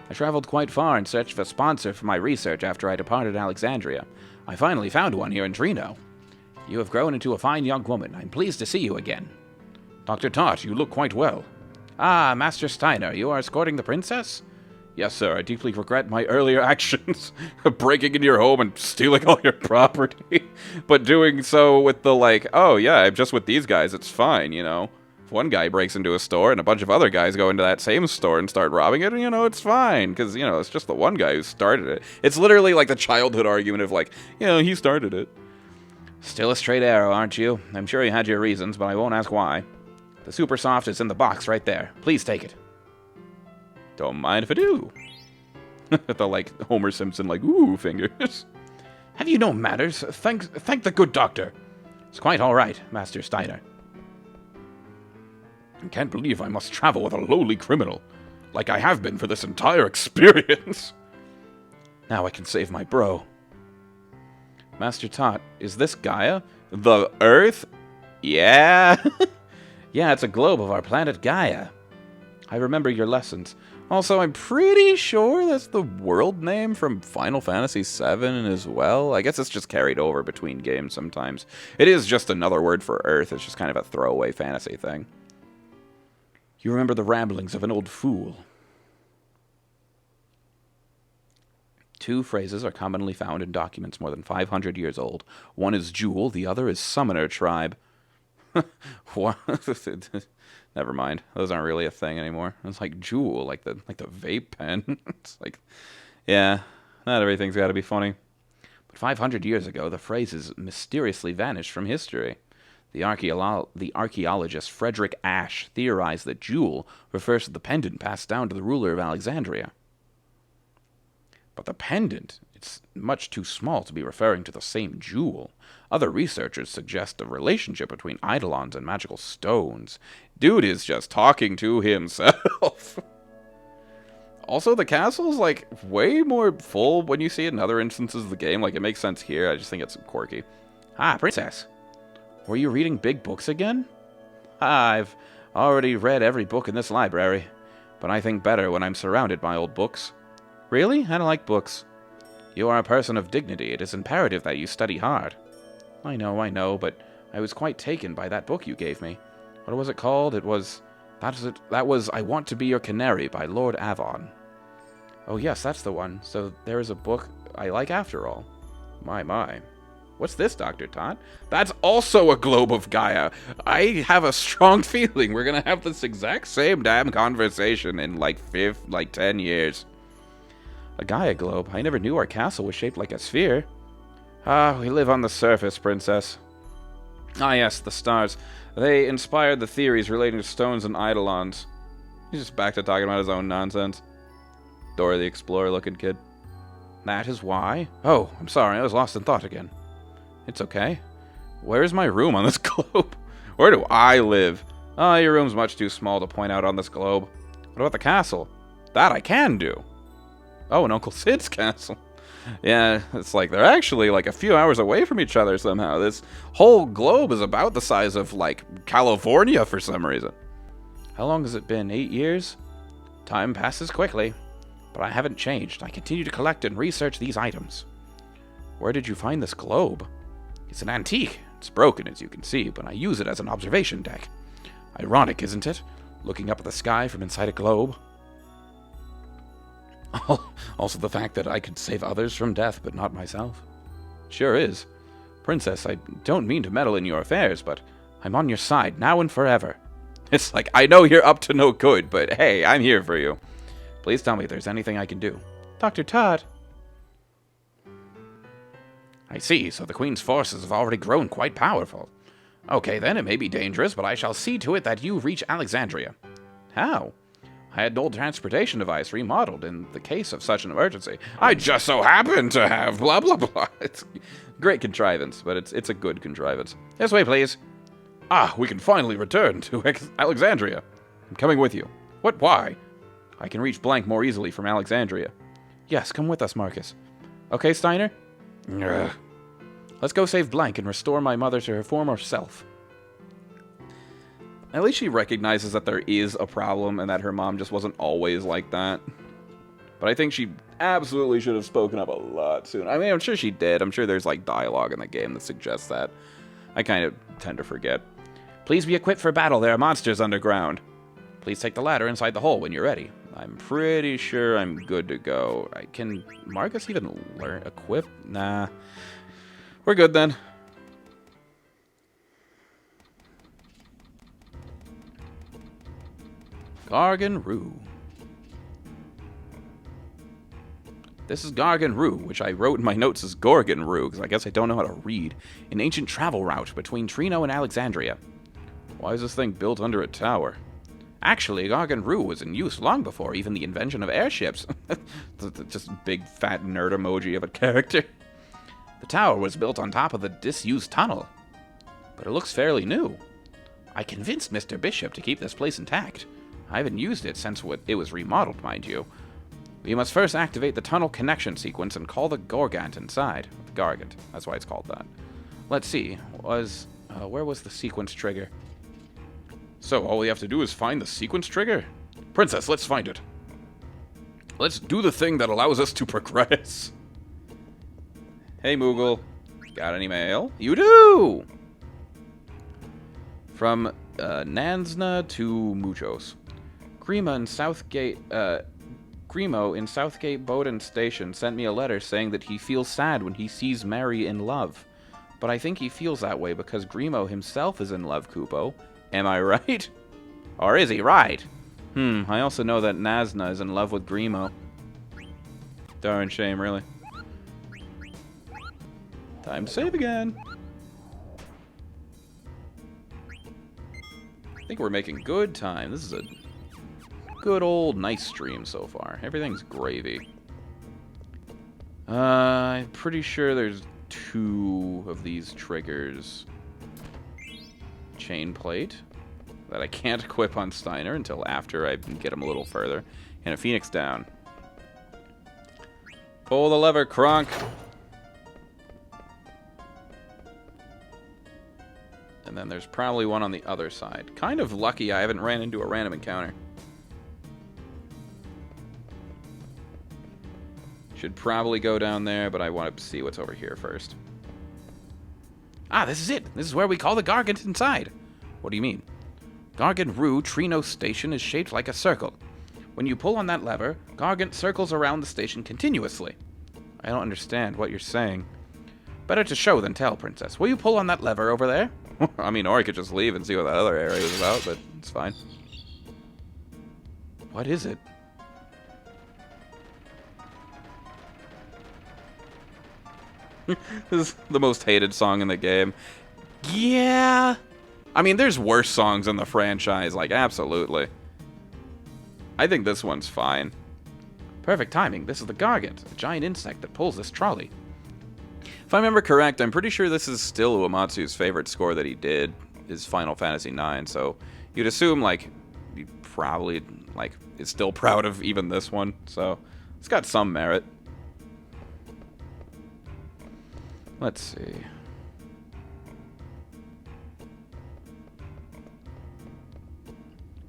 I traveled quite far in search of a sponsor for my research after I departed Alexandria. I finally found one here in Treno. You have grown into a fine young woman. I'm pleased to see you again. Dr. Tot, you look quite well. Ah, Master Steiner, you are escorting the princess? Yes, sir, I deeply regret my earlier actions, breaking into your home and stealing all your property, but doing so with the, like, oh yeah, I'm just with these guys, it's fine, you know. If one guy breaks into a store and a bunch of other guys go into that same store and start robbing it, you know, it's fine, because, you know, it's just the one guy who started it. It's literally like the childhood argument of, like, you know, he started it. Still a straight arrow, aren't you? I'm sure you had your reasons, but I won't ask why. The Supersoft is in the box right there. Please take it. Don't mind if I do. The, like, Homer Simpson, like, ooh, fingers. Have you no manners? Thank the good doctor. It's quite all right, Master Steiner. I can't believe I must travel with a lowly criminal, like I have been for this entire experience. Now I can save my bro. Master Tot, is this Gaia? The Earth? Yeah. Yeah, it's a globe of our planet Gaia. I remember your lessons. Also, I'm pretty sure that's the world name from Final Fantasy VII as well. I guess it's just carried over between games sometimes. It is just another word for Earth. It's just kind of a throwaway fantasy thing. You remember the ramblings of an old fool. Two phrases are commonly found in documents more than 500 years old. One is Jewel, the other is Summoner Tribe. What? Never mind. Those aren't really a thing anymore. It's like Jewel, like the vape pen. It's like, yeah, not everything's got to be funny. But 500 years ago, the phrases mysteriously vanished from history. The archaeologist Frederick Ashe theorized that Jewel refers to the pendant passed down to the ruler of Alexandria. But the pendant, it's much too small to be referring to the same jewel. Other researchers suggest a relationship between eidolons and magical stones. Dude is just talking to himself. Also, the castle's, like, way more full when you see it in other instances of the game. Like, it makes sense here. I just think it's quirky. Ah, princess. Were you reading big books again? I've already read every book in this library, but I think better when I'm surrounded by old books. Really? I don't like books. You are a person of dignity. It is imperative that you study hard. I know, but I was quite taken by that book you gave me. What was it called? That was I Want to Be Your Canary by Lord Avon. Oh yes, that's the one. So there is a book I like after all. My. What's this, Dr. Tot? That's also a globe of Gaia. I have a strong feeling we're gonna have this exact same damn conversation in like 10 years. A Gaia globe? I never knew our castle was shaped like a sphere. Ah, we live on the surface, princess. Ah yes, the stars. They inspired the theories relating to stones and eidolons. He's just back to talking about his own nonsense. Dora the Explorer-looking kid. That is why? Oh, I'm sorry, I was lost in thought again. It's okay. Where's my room on this globe? Where do I live? Oh, your room's much too small to point out on this globe. What about the castle? That I can do. Oh, and Uncle Sid's castle. Yeah, it's like they're actually like a few hours away from each other somehow. This whole globe is about the size of, like, California for some reason. How long has it been? 8 years? Time passes quickly. But I haven't changed. I continue to collect and research these items. Where did you find this globe? It's an antique. It's broken, as you can see, but I use it as an observation deck. Ironic, isn't it? Looking up at the sky from inside a globe. Also the fact that I could save others from death, but not myself. Sure is. Princess, I don't mean to meddle in your affairs, but I'm on your side, now and forever. It's like, I know you're up to no good, but hey, I'm here for you. Please tell me if there's anything I can do. Dr. Tot. I see, so the Queen's forces have already grown quite powerful. Okay then, it may be dangerous, but I shall see to it that you reach Alexandria. How? I had an old transportation device remodeled in the case of such an emergency. I just so happen to have blah blah blah. It's great contrivance, but it's a good contrivance. This way, please. Ah, we can finally return to Alexandria. I'm coming with you. What? Why? I can reach Blank more easily from Alexandria. Yes, come with us, Marcus. Okay, Steiner? Ugh. Let's go save Blank and restore my mother to her former self. At least she recognizes that there is a problem and that her mom just wasn't always like that. But I think she absolutely should have spoken up a lot sooner. I mean, I'm sure she did. I'm sure there's, like, dialogue in the game that suggests that. I kind of tend to forget. Please be equipped for battle. There are monsters underground. Please take the ladder inside the hole when you're ready. I'm pretty sure I'm good to go. Can Marcus even learn equip? Nah. We're good then. Gargan Rue. This is Gargan Rue, which I wrote in my notes as Gorgon Rue, because I guess I don't know how to read. An ancient travel route between Treno and Alexandria. Why is this thing built under a tower? Actually, Gargan Rue was in use long before even the invention of airships. Just big fat nerd emoji of a character. The tower was built on top of the disused tunnel. But it looks fairly new. I convinced Mr. Bishop to keep this place intact. I haven't used it since it was remodeled, mind you. We must first activate the tunnel connection sequence and call the Gorgant inside. The Gargant, that's why it's called that. Let's see, where was the sequence trigger? So, all we have to do is find the sequence trigger? Princess, let's find it. Let's do the thing that allows us to progress. Hey, Moogle. Got any mail? You do! From Nansna to Muchos. Grima in Southgate Bowden Station sent me a letter saying that he feels sad when he sees Mary in love. But I think he feels that way because Grimo himself is in love, Kupo. Am I right? Or is he right? I also know that Nazna is in love with Grimo. Darn shame, really. Time to save again. I think we're making good time. This is a good old nice stream so far. Everything's gravy. I'm pretty sure there's 2 of these triggers. Chain plate that I can't equip on Steiner until after I get him a little further. And a Phoenix down. Pull the lever, Kronk. And then there's probably one on the other side. Kind of lucky I haven't ran into a random encounter. Should probably go down there, but I want to see what's over here first. Ah, this is it. This is where we call the Gargant inside. What do you mean? Gargant Rue Treno Station is shaped like a circle. When you pull on that lever, Gargant circles around the station continuously. I don't understand what you're saying. Better to show than tell, Princess. Will you pull on that lever over there? I mean, or I could just leave and see what that other area is about, but it's fine. What is it? This is the most hated song in the game. Yeah. I mean, there's worse songs in the franchise, like, absolutely. I think this one's fine. Perfect timing. This is the Gargant, a giant insect that pulls this trolley. If I remember correct, I'm pretty sure this is still Uematsu's favorite score that he did, is Final Fantasy IX, so you'd assume, like, he probably, like, is still proud of even this one, so it's got some merit. Let's see.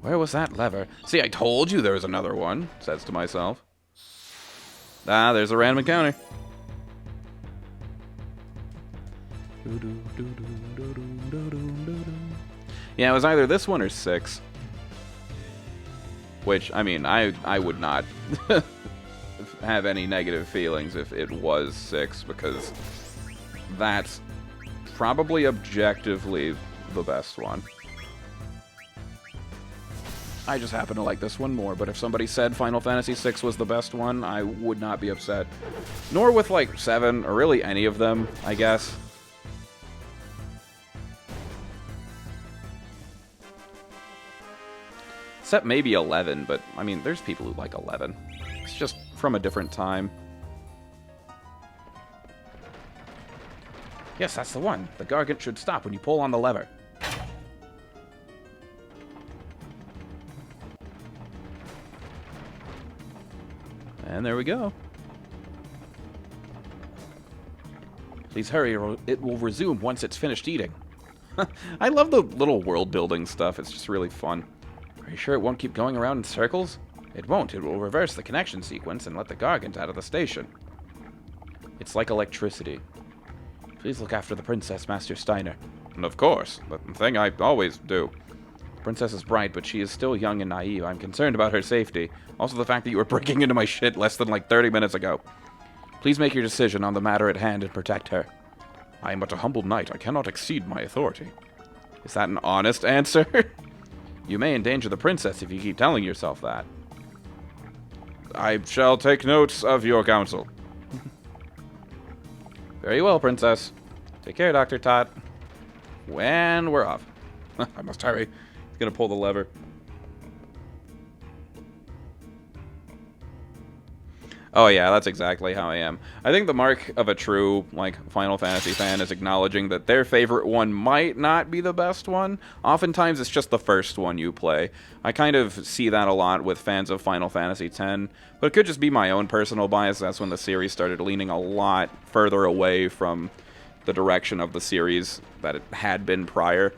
Where was that lever? See, I told you there was another one, says to myself. Ah, there's a random encounter. Yeah, it was either this one or 6. Which, I mean, I would not have any negative feelings if it was 6, because that's probably objectively the best one. I just happen to like this one more, but if somebody said Final Fantasy VI was the best one, I would not be upset. Nor with, like, 7, or really any of them, I guess. Except maybe 11, but, I mean, there's people who like 11. It's just from a different time. Yes, that's the one. The Gargant should stop when you pull on the lever. And there we go. Please hurry, or it will resume once it's finished eating. I love the little world-building stuff. It's just really fun. Are you sure it won't keep going around in circles? It won't. It will reverse the connection sequence and let the Gargant out of the station. It's like electricity. Please look after the princess, Master Steiner. And of course. The thing I always do. The princess is bright, but she is still young and naive. I'm concerned about her safety. Also the fact that you were breaking into my shit less than like 30 minutes ago. Please make your decision on the matter at hand and protect her. I am but a humble knight. I cannot exceed my authority. Is that an honest answer? You may endanger the princess if you keep telling yourself that. I shall take notes of your counsel. Very well, princess. Take care, Dr. Tot. When we're off. I must hurry. He's gonna pull the lever. Oh yeah, that's exactly how I am. I think the mark of a true, like, Final Fantasy fan is acknowledging that their favorite one might not be the best one. Oftentimes it's just the first one you play. I kind of see that a lot with fans of Final Fantasy X, but it could just be my own personal bias. That's when the series started leaning a lot further away from the direction of the series that it had been prior.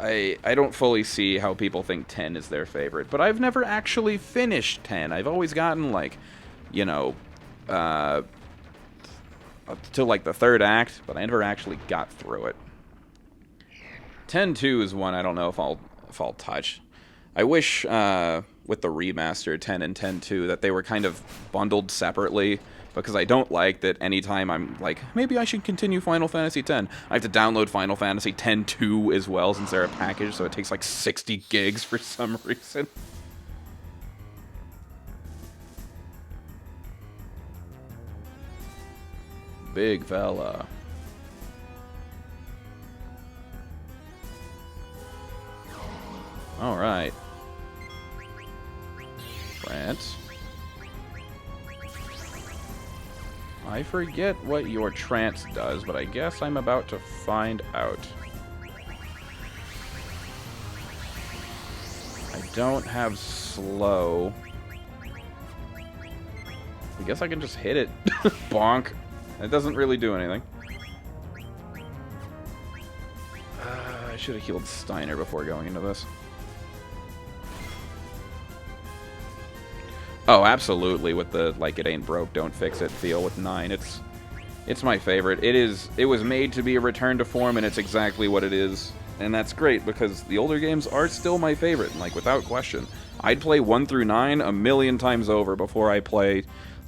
I don't fully see how people think 10 is their favorite, but I've never actually finished 10. I've always gotten, like, you know, up to, like, the third act, but I never actually got through it. 10-2 is one I don't know if I'll touch. I wish, with the remaster 10 and 10-2, that they were kind of bundled separately, because I don't like that anytime I'm like, maybe I should continue Final Fantasy X, I have to download Final Fantasy X-2 as well, since they're a package, so it takes like 60 gigs for some reason. Big fella. Alright. France. I forget what your trance does, but I guess I'm about to find out. I don't have slow. I guess I can just hit it. Bonk. It doesn't really do anything. I should have healed Steiner before going into this. Oh, absolutely, with the, like, it ain't broke, don't fix it feel with 9. It's my favorite. It was made to be a return to form, and it's exactly what it is. And that's great, because the older games are still my favorite, like, without question. I'd play 1 through 9 a million times over before I play,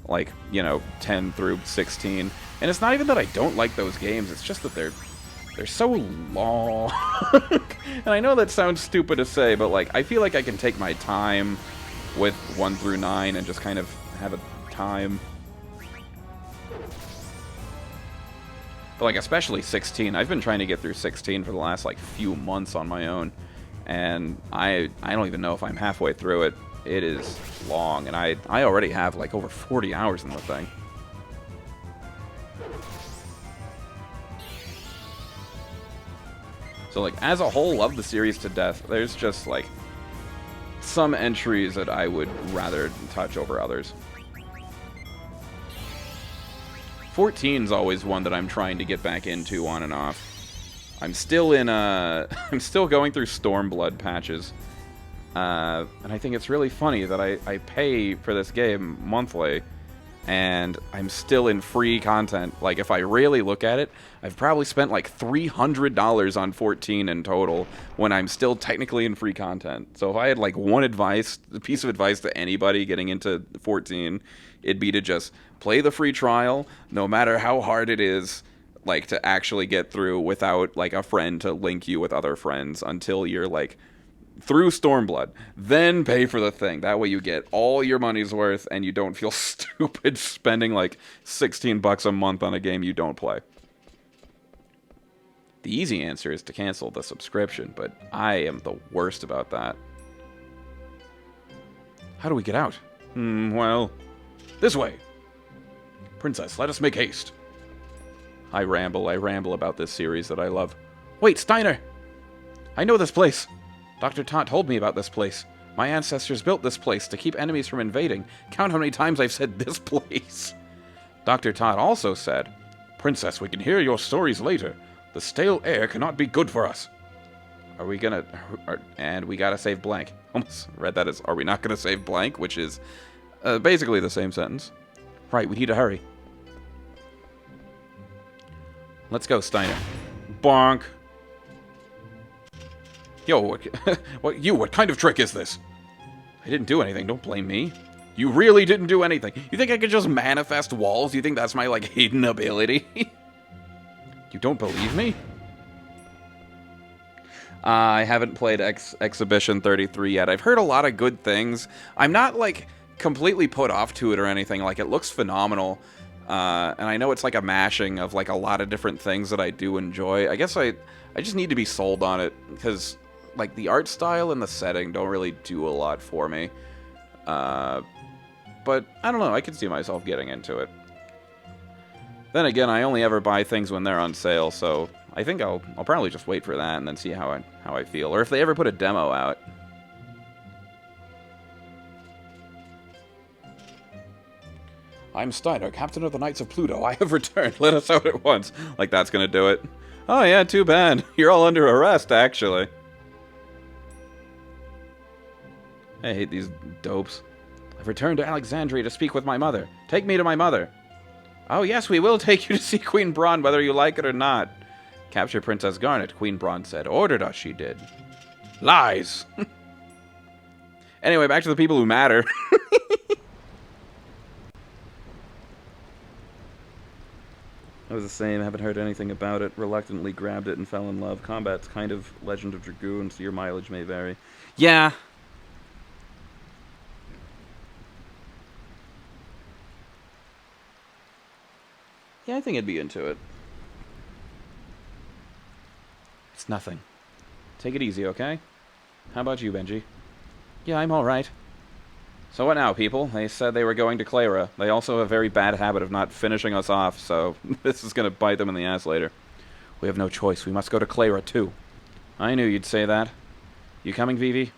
like, you know, 10 through 16. And it's not even that I don't like those games, it's just that they're so long. And I know that sounds stupid to say, but, like, I feel like I can take my time with 1 through 9 and just kind of have a time. But, like, especially 16. I've been trying to get through 16 for the last, like, few months on my own. And I don't even know if I'm halfway through it. It is long, and I already have, like, over 40 hours in the thing. So, like, as a whole, love the series to death. There's just, like, some entries that I would rather touch over others. 14's always one that I'm trying to get back into on and off. I'm still in I'm still going through Stormblood patches. And I think it's really funny that I pay for this game monthly, and I'm still in free content. Like, if I really look at it, I've probably spent like $300 on 14 in total, when I'm still technically in free content. So if I had like one piece of advice to anybody getting into 14, it'd be to just play the free trial, no matter how hard it is, like, to actually get through without like a friend to link you with other friends until you're like through Stormblood. Then pay for the thing. That way you get all your money's worth and you don't feel stupid spending like $16 a month on a game you don't play. The easy answer is to cancel the subscription, but I am the worst about that. How do we get out? Well, this way. Princess, let us make haste. I ramble about this series that I love. Wait, Steiner! I know this place. Dr. Tot told me about this place. My ancestors built this place to keep enemies from invading. Count how many times I've said this place. Dr. Todd also said, Princess, we can hear your stories later. The stale air cannot be good for us. Are we gonna... and we gotta save blank. Almost read that as, are we not gonna save blank? Which is basically the same sentence. Right, we need to hurry. Let's go, Steiner. Bonk. Yo, what kind of trick is this? I didn't do anything, don't blame me. You really didn't do anything. You think I could just manifest walls? You think that's my, like, hidden ability? You don't believe me? I haven't played Exhibition 33 yet. I've heard a lot of good things. I'm not, like, completely put off to it or anything. Like, it looks phenomenal. And I know it's like a mashing of, like, a lot of different things that I do enjoy. I guess I just need to be sold on it. Because, like, the art style and the setting don't really do a lot for me. But, I don't know. I could see myself getting into it. Then again, I only ever buy things when they're on sale, so I think I'll probably just wait for that and then see how I feel. Or if they ever put a demo out. I'm Steiner, Captain of the Knights of Pluto. I have returned. Let us out at once. Like that's gonna do it. Oh yeah, too bad. You're all under arrest, actually. I hate these dopes. I've returned to Alexandria to speak with my mother. Take me to my mother. Oh yes, we will take you to see Queen Braun, whether you like it or not. Capture Princess Garnet, Queen Braun said. Ordered us, she did. Lies! Anyway, back to the people who matter. I was the same, haven't heard anything about it. Reluctantly grabbed it and fell in love. Combat's kind of Legend of Dragoon, so your mileage may vary. Yeah. Yeah, I think I'd be into it. It's nothing. Take it easy, okay? How about you, Benji? Yeah, I'm alright. So what now, people? They said they were going to Clara. They also have a very bad habit of not finishing us off, so this is going to bite them in the ass later. We have no choice. We must go to Clara, too. I knew you'd say that. You coming, Vivi?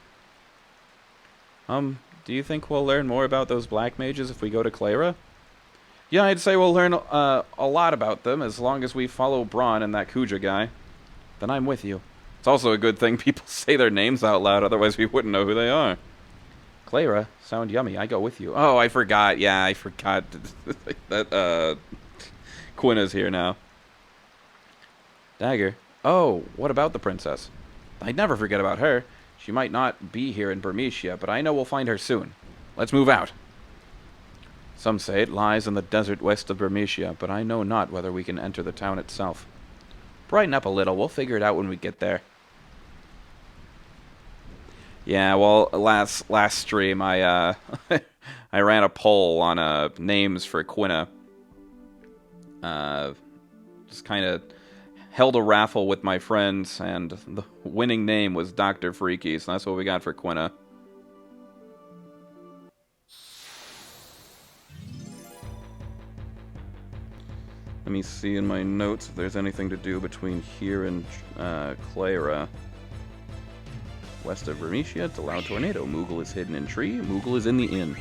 Do you think we'll learn more about those black mages if we go to Clara? Yeah, I'd say we'll learn a lot about them as long as we follow Braun and that Kuja guy. Then I'm with you. It's also a good thing people say their names out loud, otherwise we wouldn't know who they are. Clara, sound yummy. I go with you. Oh, I forgot. Yeah, I forgot that Quina's here now. Dagger. Oh, what about the princess? I'd never forget about her. She might not be here in Bermesia, but I know we'll find her soon. Let's move out. Some say it lies in the desert west of Bermesia, but I know not whether we can enter the town itself. Brighten up a little. We'll figure it out when we get there. Yeah, well, last stream I I ran a poll on names for Quina. Just kind of held a raffle with my friends, and the winning name was Dr. Freaky, so that's what we got for Quina. Let me see in my notes if there's anything to do between here and Clara. West of Bermesia, it's a loud tornado. Moogle is hidden in tree. Moogle is in the inn.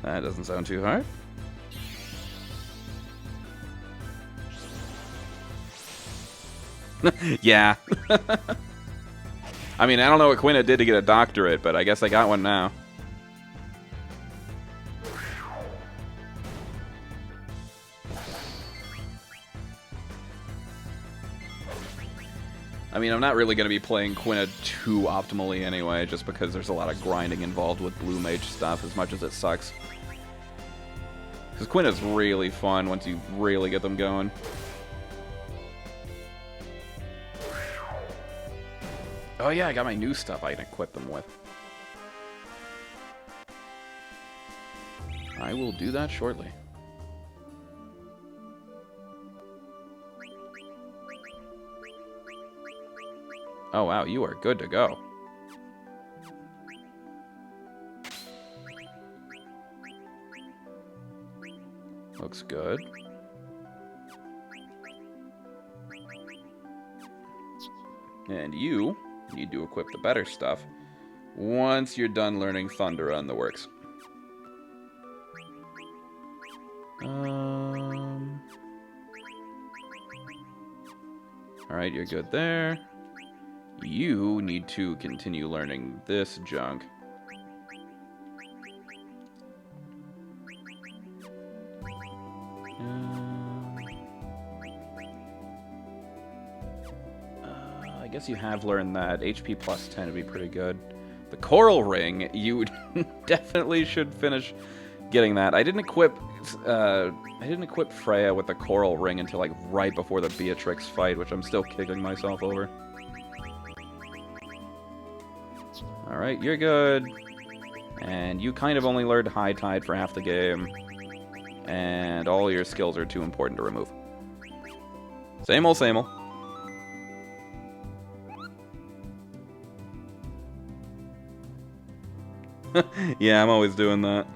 That doesn't sound too hard. Yeah. I mean, I don't know what Quina did to get a doctorate, but I guess I got one now. I mean, I'm not really going to be playing Quina too optimally anyway, just because there's a lot of grinding involved with blue mage stuff, as much as it sucks. Because Quina's really fun once you really get them going. Oh yeah, I got my new stuff I can equip them with. I will do that shortly. Oh wow, you are good to go. Looks good. And you You need to equip the better stuff once you're done learning Thundera and the works. Alright, you're good there. You need to continue learning this junk. I guess you have learned that. HP plus 10 would be pretty good. The Coral Ring, you definitely should finish getting that. I didn't equip Freya with the Coral Ring until like right before the Beatrix fight, which I'm still kicking myself over. Alright, you're good. And you kind of only learned High Tide for half the game. And all your skills are too important to remove. Same old, same old. Yeah, I'm always doing that.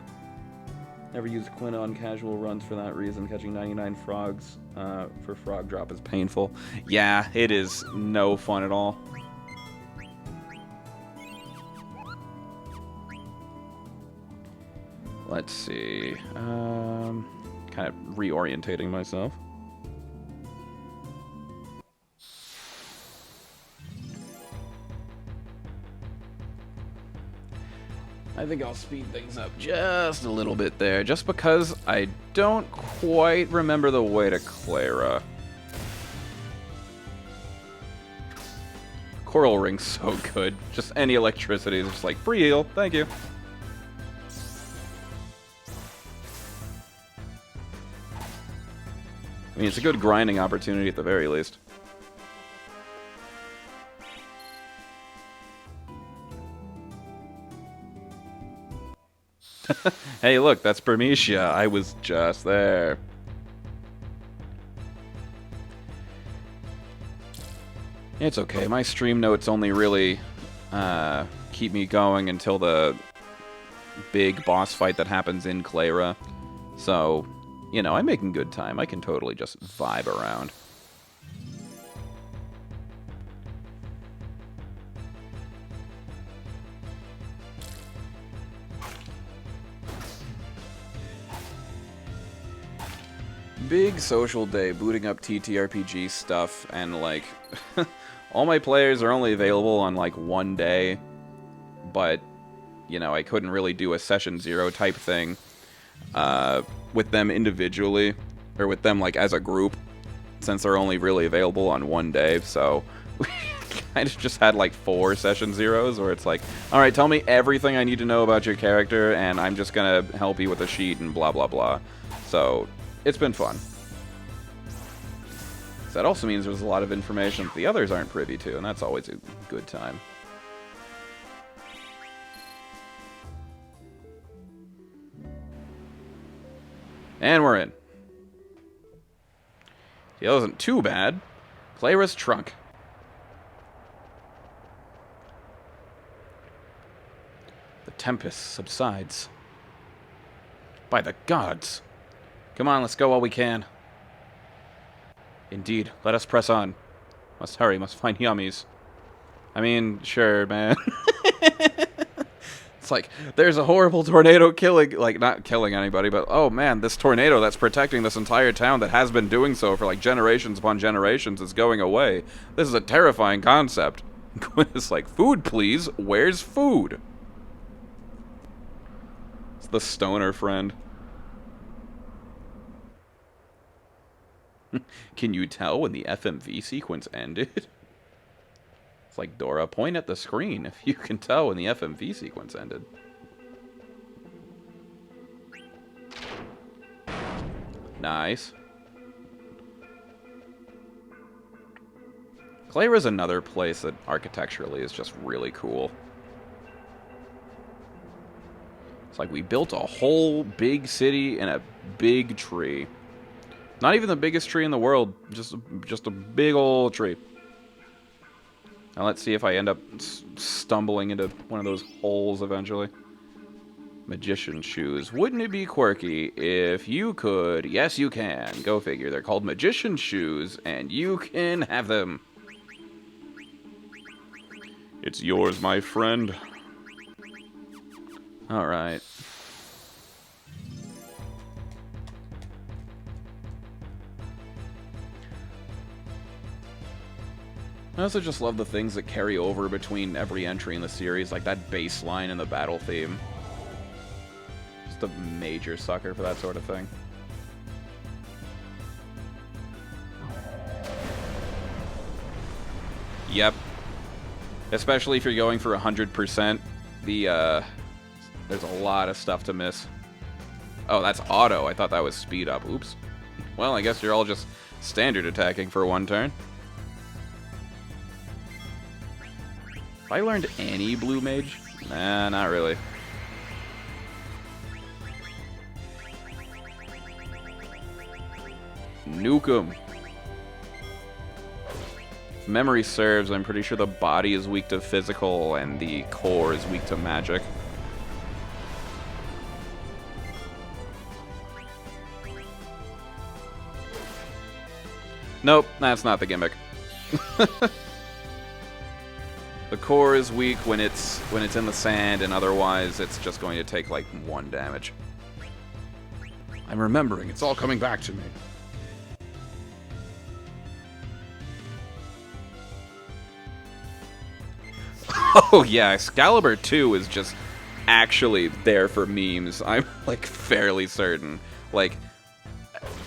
Never use Quinn on casual runs for that reason. Catching 99 frogs for frog drop is painful. Yeah, it is no fun at all. Let's see. Kind of reorientating myself. I think I'll speed things up just a little bit there, just because I don't quite remember the way to Clara. Coral Ring's so good. Just any electricity is just like, free heal, thank you. I mean, it's a good grinding opportunity at the very least. Hey, look, that's Bermesia. I was just there. It's okay. My stream notes only really keep me going until the big boss fight that happens in Clara. So, you know, I'm making good time. I can totally just vibe around. Big social day, booting up TTRPG stuff, and like, all my players are only available on like one day, but, you know, I couldn't really do a session 0 type thing with them individually, or with them like as a group, since they're only really available on one day, so we kind of just had like 4 session 0s, where it's like, alright, tell me everything I need to know about your character, and I'm just gonna help you with a sheet and blah blah blah. So, it's been fun. So that also means there's a lot of information that the others aren't privy to, and that's always a good time. And we're in. Yeah, that wasn't too bad. Clara's trunk. The tempest subsides. By the gods. Come on, let's go while we can. Indeed, let us press on. Must hurry, must find yummies. I mean, sure, man. It's like, there's a horrible tornado killing, like, not killing anybody, but, oh man, this tornado that's protecting this entire town that has been doing so for, like, generations upon generations is going away. This is a terrifying concept. It's like, food, please. Where's food? It's the stoner friend. Can you tell when the FMV sequence ended? It's like, Dora, point at the screen if you can tell when the FMV sequence ended. Nice. Clara's another place that architecturally is just really cool. It's like we built a whole big city in a big tree. Not even the biggest tree in the world, just a big old tree. Now let's see if I end up stumbling into one of those holes eventually. Magician shoes. Wouldn't it be quirky if you could? Yes, you can. Go figure. They're called magician shoes, and you can have them. It's yours, my friend. Alright. I also just love the things that carry over between every entry in the series, like that bass line and the battle theme. Just a major sucker for that sort of thing. Yep. Especially if you're going for 100%, there's a lot of stuff to miss. Oh, that's auto. I thought that was speed up. Oops. Well, I guess you're all just standard attacking for one turn. Have I learned any blue mage? Nah, not really. Nuke 'em. If memory serves, I'm pretty sure the body is weak to physical and the core is weak to magic. Nope, that's not the gimmick. The core is weak when it's in the sand, and otherwise it's just going to take like 1 damage. I'm remembering, it's all coming back to me. Oh yeah, Excalibur 2 is just actually there for memes. I'm like fairly certain. Like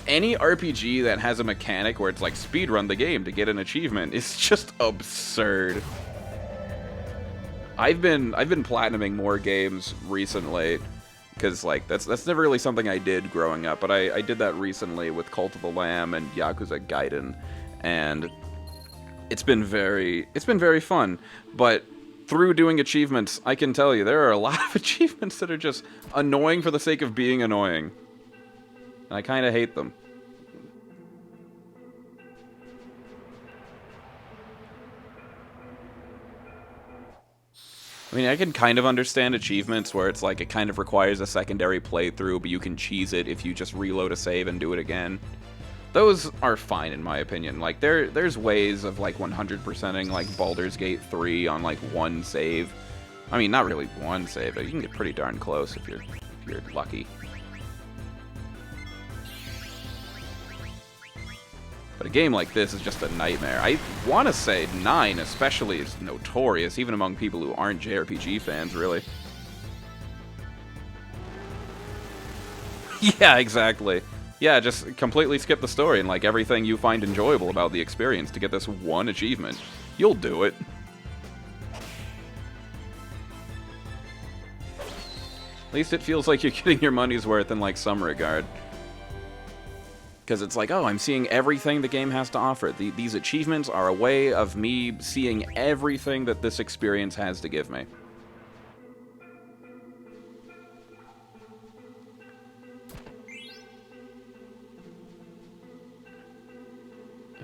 any RPG that has a mechanic where it's like speedrun the game to get an achievement is just absurd. I've been platinuming more games recently because like that's never really something I did growing up, but I did that recently with Cult of the Lamb and Yakuza Gaiden, and it's been very fun. But through doing achievements, I can tell you there are a lot of achievements that are just annoying for the sake of being annoying. And I kind of hate them. I mean, I can kind of understand achievements where it's like it kind of requires a secondary playthrough, but you can cheese it if you just reload a save and do it again. Those are fine in my opinion. Like there's ways of like 100%ing like Baldur's Gate 3 on like 1 save. I mean, not really 1 save, but you can get pretty darn close if you're lucky. But a game like this is just a nightmare. I want to say 9 especially is notorious, even among people who aren't JRPG fans, really. Yeah, exactly. Yeah, just completely skip the story and like everything you find enjoyable about the experience to get this 1 achievement. You'll do it. At least it feels like you're getting your money's worth in like some regard. Because it's like, oh, I'm seeing everything the game has to offer. These achievements are a way of me seeing everything that this experience has to give me.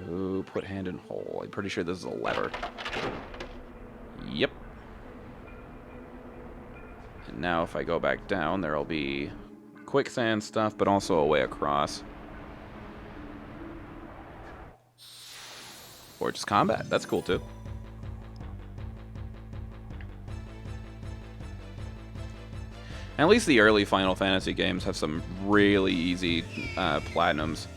Ooh, put hand in hole. I'm pretty sure this is a lever. Yep. And now if I go back down, there'll be quicksand stuff, but also a way across. Or just combat. That's cool, too. At least the early Final Fantasy games have some really easy platinums.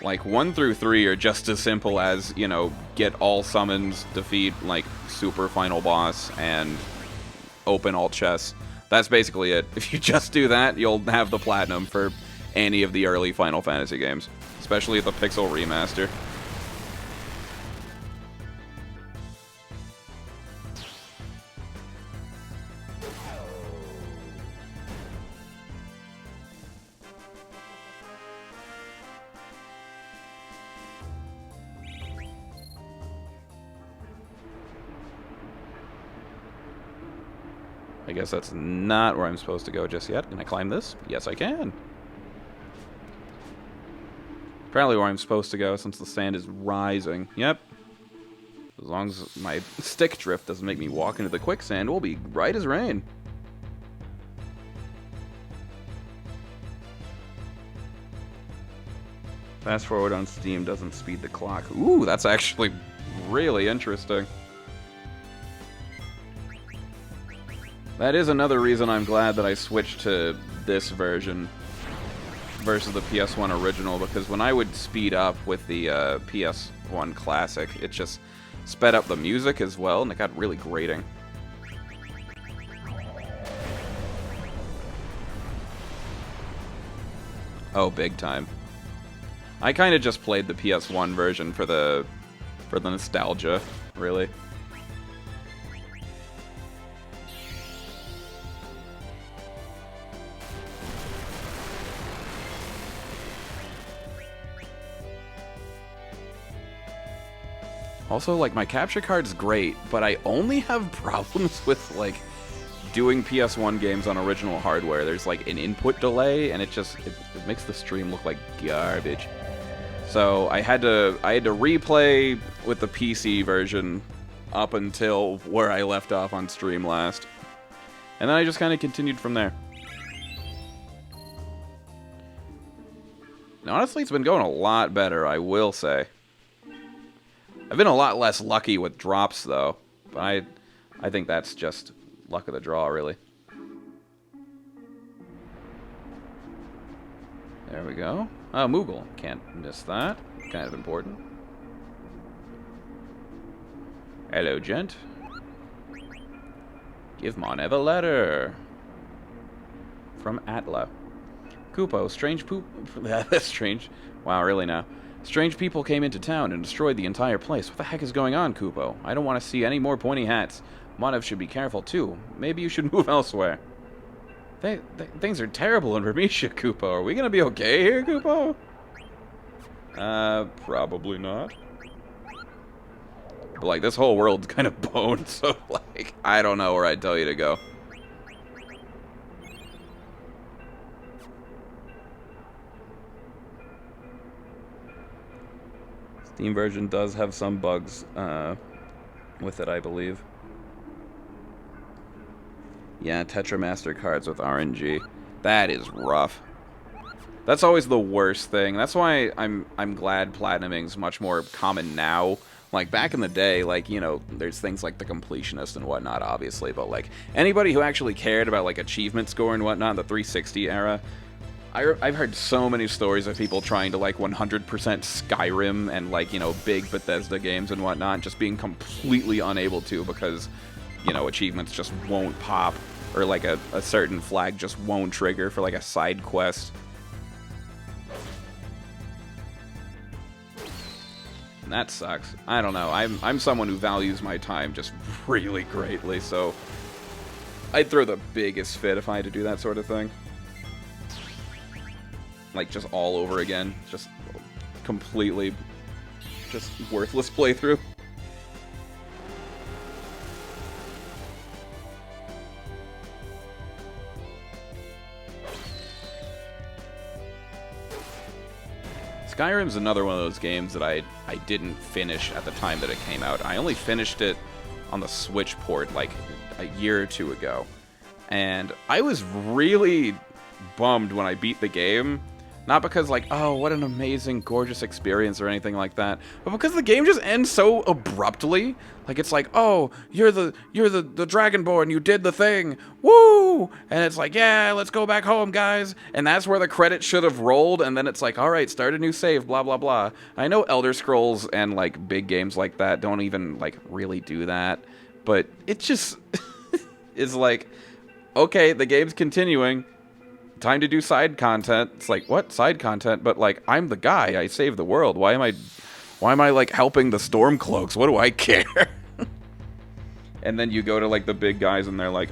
Like, 1 through 3 are just as simple as, you know, get all summons, defeat, like, super final boss, and open all chests. That's basically it. If you just do that, you'll have the platinum for any of the early Final Fantasy games. Especially the Pixel Remaster. I guess that's not where I'm supposed to go just yet. Can I climb this? Yes, I can. Apparently where I'm supposed to go since the sand is rising. Yep. As long as my stick drift doesn't make me walk into the quicksand, we'll be right as rain. Fast forward on Steam doesn't speed the clock. Ooh, that's actually really interesting. That is another reason I'm glad that I switched to this version versus the PS1 original, because when I would speed up with the PS1 Classic, it just sped up the music as well, and it got really grating. Oh, big time. I kind of just played the PS1 version for the nostalgia, really. Also, like, my capture card's great, but I only have problems with, like, doing PS1 games on original hardware. There's, like, an input delay, and it makes the stream look like garbage. So I had to replay with the PC version up until where I left off on stream last. And then I just kind of continued from there. And honestly, it's been going a lot better, I will say. I've been a lot less lucky with drops, though. But I think that's just luck of the draw, really. There we go. Oh, Moogle. Can't miss that. Kind of important. Hello, gent. Give Monev a letter. From Atla. Kupo, strange poop... That's strange. Wow, really now. Strange people came into town and destroyed the entire place. What the heck is going on, Kupo? I don't want to see any more pointy hats. Monev should be careful, too. Maybe you should move elsewhere. Things are terrible in Remisha, Kupo. Are we gonna be okay here, Kupo? Probably not. But, like, this whole world's kind of boned, so, like, I don't know where I'd tell you to go. Steam version does have some bugs, with it, I believe. Yeah, Tetramaster cards with RNG. That is rough. That's always the worst thing. That's why I'm glad platinuming's much more common now. Like, back in the day, like, you know, there's things like the completionist and whatnot, obviously, but, like, anybody who actually cared about, like, achievement score and whatnot in the 360 era, I've heard so many stories of people trying to, like, 100% Skyrim and, like, you know, big Bethesda games and whatnot, just being completely unable to because, you know, achievements just won't pop, or, like, a certain flag just won't trigger for, like, a side quest. And that sucks. I don't know. I'm someone who values my time just really greatly, so I'd throw the biggest fit if I had to do that sort of thing. Like, just all over again. Just completely just worthless playthrough. Skyrim's another one of those games that I didn't finish at the time that it came out. I only finished it on the Switch port like a year or two ago. And I was really bummed when I beat the game. Not because, like, oh, what an amazing, gorgeous experience or anything like that, but because the game just ends so abruptly. Like, it's like, oh, you're the Dragonborn, you did the thing, woo! And it's like, yeah, let's go back home, guys. And that's where the credits should have rolled, and then it's like, all right, start a new save, blah, blah, blah. I know Elder Scrolls and, like, big games like that don't even, like, really do that, but it just is like, okay, the game's continuing. Time to do side content. It's like, what? Side content? But, like, I'm the guy. I saved the world. Why am I, like, helping the Stormcloaks? What do I care? And then you go to, like, the big guys, and they're like,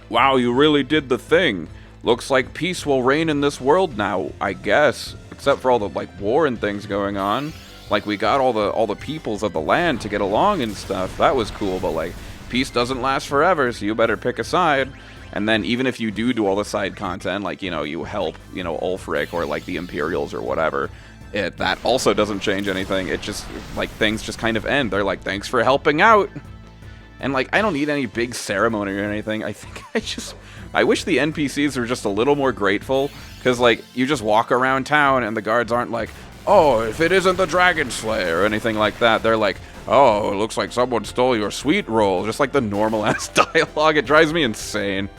wow, you really did the thing. Looks like peace will reign in this world now, I guess. Except for all the, like, war and things going on. Like, we got all the peoples of the land to get along and stuff. That was cool, but, like, peace doesn't last forever, so you better pick a side. And then even if you do all the side content, like, you know, you help, you know, Ulfric or, like, the Imperials or whatever, that also doesn't change anything. It just, like, things just kind of end. They're like, thanks for helping out. And, like, I don't need any big ceremony or anything. I think I wish the NPCs were just a little more grateful. Because, like, you just walk around town and the guards aren't like, oh, if it isn't the Dragon Slayer or anything like that. They're like, Oh, it looks like someone stole your sweet roll. Just like the normal-ass dialogue. It drives me insane.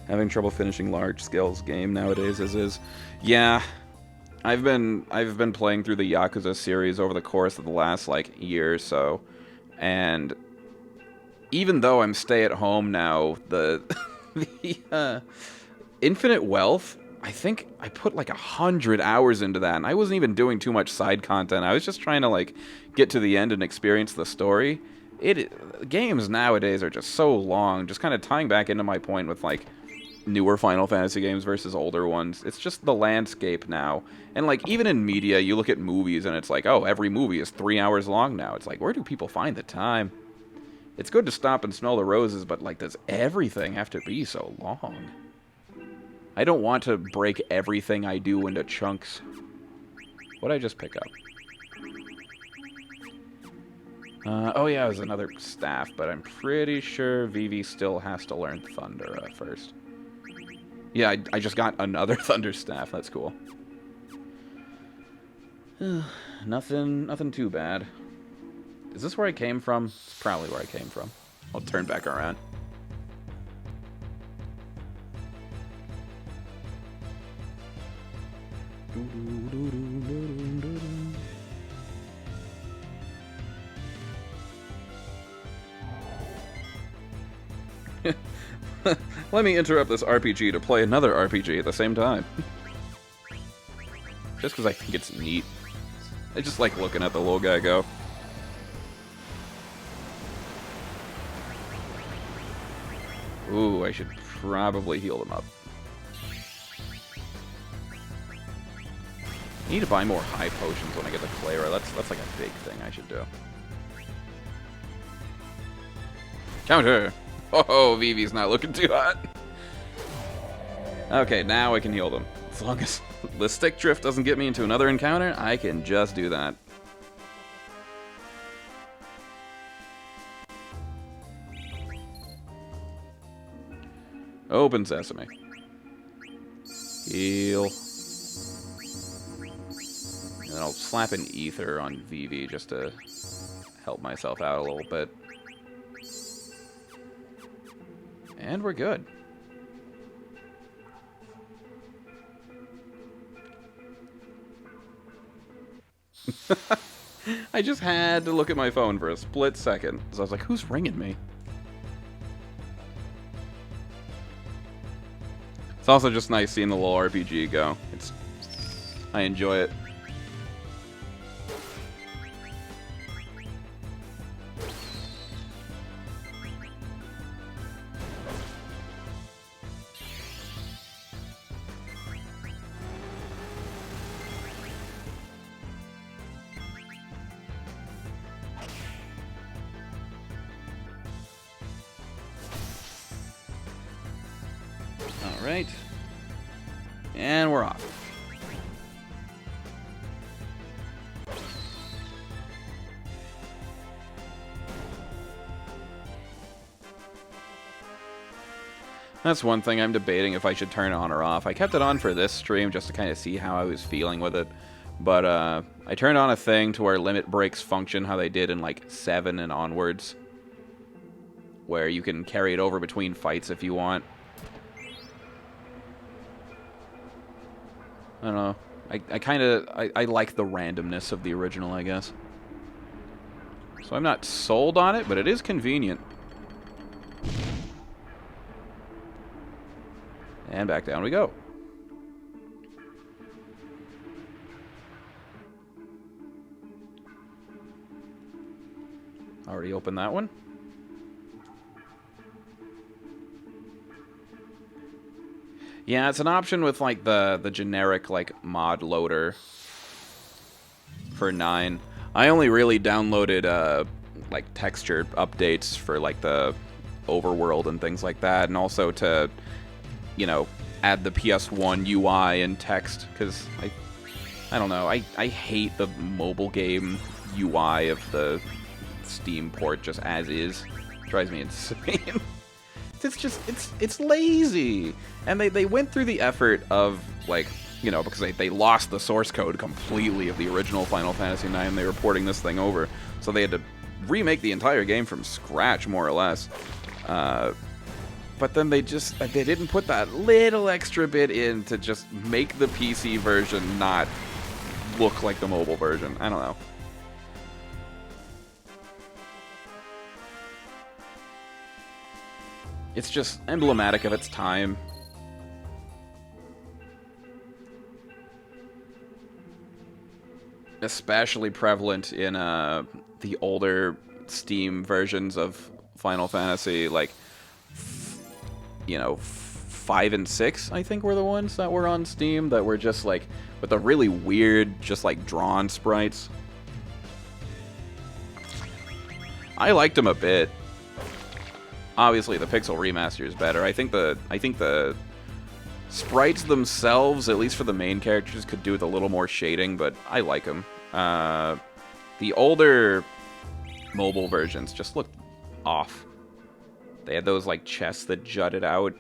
Having trouble finishing large scales game nowadays as is. Yeah. I've been playing through the Yakuza series over the course of the last, like, year or so. And even though I'm stay at home now, the Infinite Wealth, I think I put like 100 hours into that, and I wasn't even doing too much side content. I was just trying to like get to the end and experience the story. Games nowadays are just so long, just kind of tying back into my point with like newer Final Fantasy games versus older ones. It's just the landscape now. And like even in media, you look at movies and it's like, oh, every movie is 3 hours long now. It's like, where do people find the time? It's good to stop and smell the roses, but like, does everything have to be so long? I don't want to break everything I do into chunks. What'd I just pick up? Oh yeah, it was another staff, but I'm pretty sure Vivi still has to learn Thunder first. Yeah, I just got another Thunder staff. That's cool. Nothing too bad. Is this where I came from? It's probably where I came from. I'll turn back around. Let me interrupt this RPG to play another RPG at the same time. Just because I think it's neat. I just like looking at the little guy go. Ooh, I should probably heal them up. I need to buy more high potions when I get the Clara. That's like a big thing I should do. Counter! Oh, Vivi's not looking too hot. Okay, now I can heal them. As long as the stick drift doesn't get me into another encounter, I can just do that. Open sesame. Heal. And then I'll slap an ether on Vivi just to help myself out a little bit. And we're good. I just had to look at my phone for a split second. So I was like, who's ringing me? It's also just nice seeing the little RPG go. I enjoy it. Alright. And we're off. That's one thing I'm debating if I should turn on or off. I kept it on for this stream just to kind of see how I was feeling with it. But I turned on a thing to where limit breaks function how they did in like 7 and onwards. Where you can carry it over between fights if you want. I don't know. I like the randomness of the original, I guess. So I'm not sold on it, but it is convenient. And back down we go. Already opened that one. Yeah, it's an option with like the generic like mod loader for 9. I only really downloaded like texture updates for like the overworld and things like that, and also to, you know, add the PS1 UI and text, because I don't know, I hate the mobile game UI of the Steam port just as is. It drives me insane. It's just, it's lazy. And they went through the effort of, like, You know, because they lost the source code completely of the original Final Fantasy IX. They were porting this thing over, so they had to remake the entire game from scratch, more or less. But then they didn't put that little extra bit in to just make the PC version not look like the mobile version. I don't know. It's just emblematic of its time. Especially prevalent in the older Steam versions of Final Fantasy, like, you know, 5 and 6, I think, were the ones that were on Steam that were just, like, with the really weird, just, like, drawn sprites. I liked them a bit. Obviously, the pixel remaster is better. I think the sprites themselves, at least for the main characters, could do with a little more shading, but I like them. The older mobile versions just looked off. They had those, like, chests that jutted out.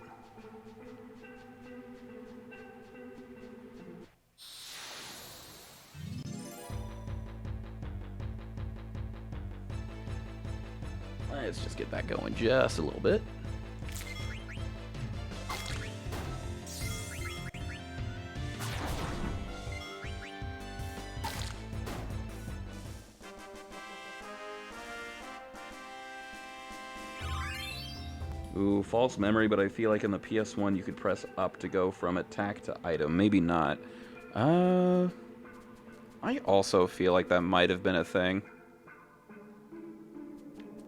Let's just get that going just a little bit. Ooh, false memory, but I feel like in the PS1 you could press up to go from attack to item. Maybe not. I also feel like that might have been a thing.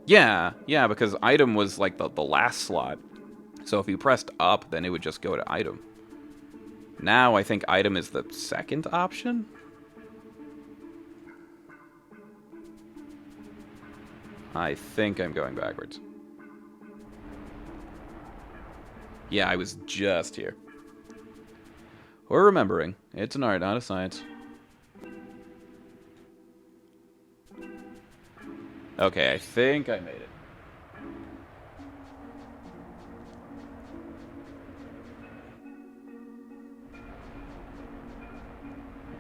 Yeah, because item was like the last slot. So if you pressed up, then it would just go to item. Now I think item is the second option? I think I'm going backwards. Yeah, I was just here. We're remembering. It's an art, not a science. Okay, I think I made it.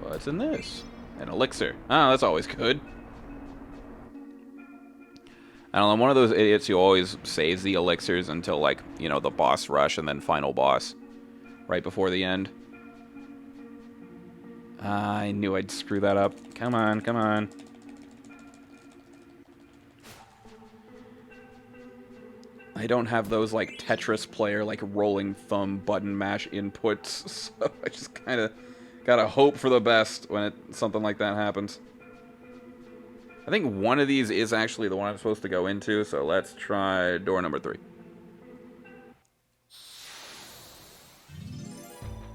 What's in this? An elixir. Oh, that's always good. I don't know, I'm one of those idiots who always saves the elixirs until, like, you know, the boss rush and then final boss. Right before the end. I knew I'd screw that up. Come on, come on. I don't have those, like, Tetris player, like, rolling thumb button mash inputs, so I just kind of gotta hope for the best when something like that happens. I think one of these is actually the one I'm supposed to go into, so let's try door number 3.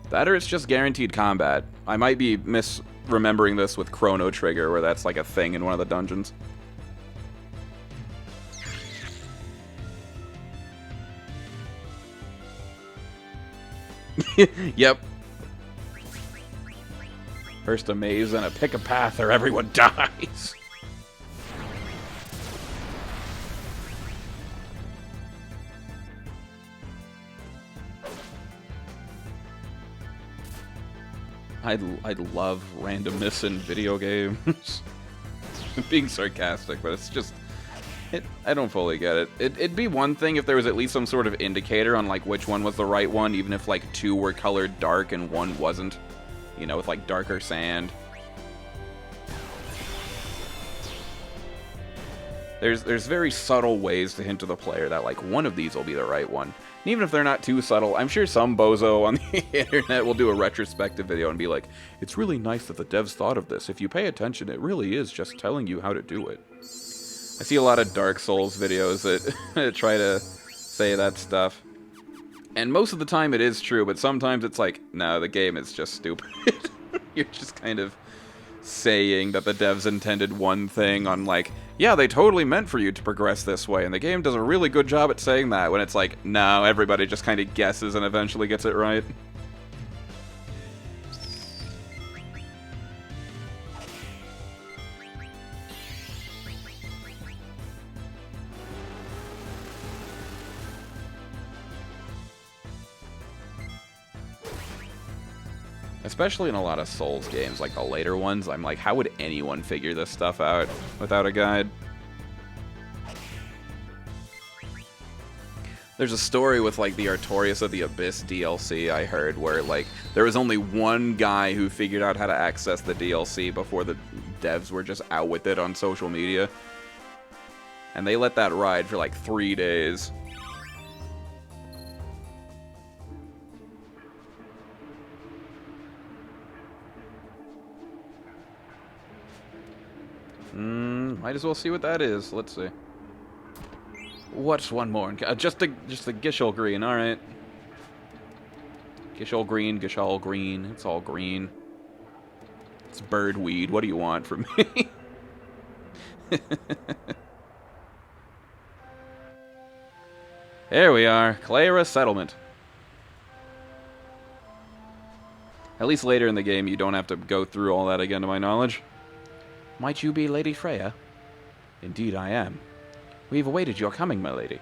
That or it's just guaranteed combat. I might be misremembering this with Chrono Trigger, where that's like a thing in one of the dungeons. Yep. First a maze, then a pick a path, or everyone dies. I'd love randomness in video games. Being sarcastic, but it's just... I don't fully get it. It'd be one thing if there was at least some sort of indicator on, like, which one was the right one, even if, like, 2 were colored dark and 1 wasn't. You know, with, like, darker sand. There's very subtle ways to hint to the player that, like, one of these will be the right one. And even if they're not too subtle, I'm sure some bozo on the internet will do a retrospective video and be like, it's really nice that the devs thought of this. If you pay attention, it really is just telling you how to do it. I see a lot of Dark Souls videos that try to say that stuff. And most of the time it is true, but sometimes it's like, no, the game is just stupid. You're just kind of saying that the devs intended one thing on, like, yeah, they totally meant for you to progress this way, and the game does a really good job at saying that, when it's like, no, everybody just kind of guesses and eventually gets it right. Especially in a lot of Souls games, like the later ones, I'm like, how would anyone figure this stuff out without a guide? There's a story with, like, the Artorias of the Abyss DLC I heard where, like, there was only one guy who figured out how to access the DLC before the devs were just out with it on social media. And they let that ride for, like, 3 days. Might as well see what that is. Let's see. What's one more? Just a Gishel green, alright. Gishel green, Gishal green. It's all green. It's birdweed. What do you want from me? There we are. Clara Settlement. At least later in the game, you don't have to go through all that again, to my knowledge. Might you be Lady Freya? Indeed I am. We have awaited your coming, my lady.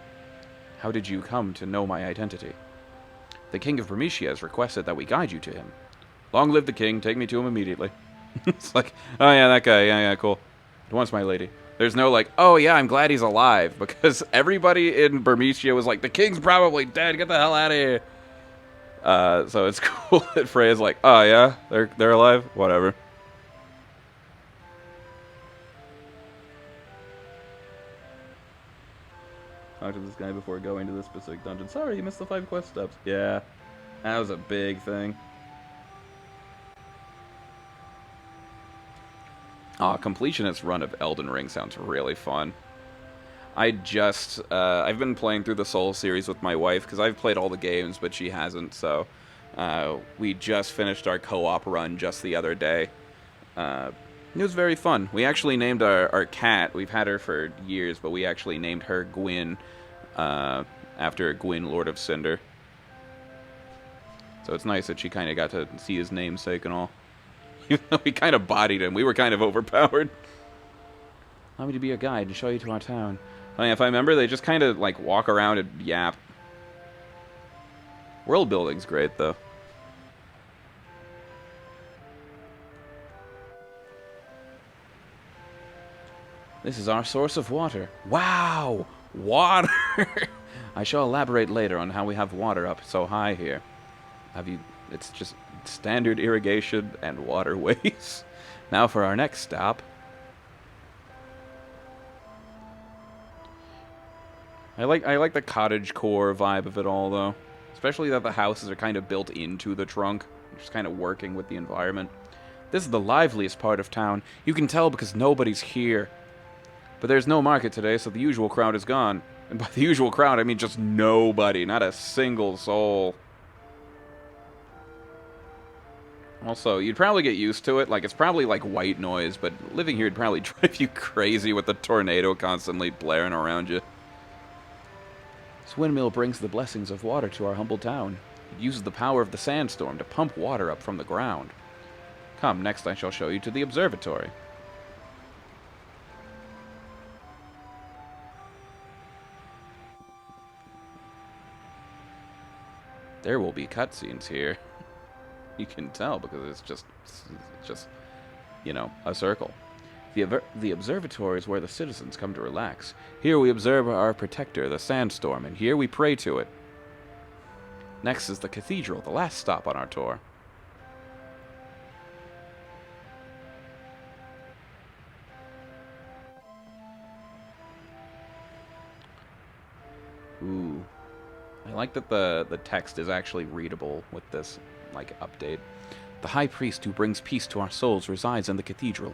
How did you come to know my identity? The King of Bermesia has requested that we guide you to him. Long live the king, take me to him immediately. It's like, oh yeah, that guy, yeah, cool. At once, my lady. There's no like, oh yeah, I'm glad he's alive, because everybody in Bermesia was like, the king's probably dead, get the hell out of here. So it's cool that Freya's like, oh yeah, they're alive? Whatever. Talk to this guy before going to this specific dungeon. Sorry, you missed the 5 quest steps. Yeah, that was a big thing. Aw, completionist run of Elden Ring sounds really fun. I've been playing through the Souls series with my wife, because I've played all the games, but she hasn't, so we just finished our co-op run just the other day. It was very fun. We actually named our cat. We've had her for years, but we actually named her Gwyn, after Gwyn, Lord of Cinder. So it's nice that she kind of got to see his namesake and all. Even though we kind of bodied him, we were kind of overpowered. Allow me to be your guide and show you to our town. I mean, if I remember, they just kind of, like, walk around and yap. World building's great, though. This is our source of water. Wow! Water! I shall elaborate later on how we have water up so high here. It's just standard irrigation and waterways. Now for our next stop. I like the cottagecore vibe of it all, though. Especially that the houses are kind of built into the trunk. Just kind of working with the environment. This is the liveliest part of town. You can tell because nobody's here. But there's no market today, so the usual crowd is gone. And by the usual crowd, I mean just nobody. Not a single soul. Also, you'd probably get used to it. Like, it's probably like white noise, but living here would probably drive you crazy with the tornado constantly blaring around you. This windmill brings the blessings of water to our humble town. It uses the power of the sandstorm to pump water up from the ground. Come, next I shall show you to the observatory. There will be cutscenes here. You can tell because it's just, you know, a circle. The observatory is where the citizens come to relax. Here we observe our protector, the sandstorm, and here we pray to it. Next is the cathedral, the last stop on our tour. Ooh. I like that the text is actually readable with this, like, update. The high priest who brings peace to our souls resides in the cathedral.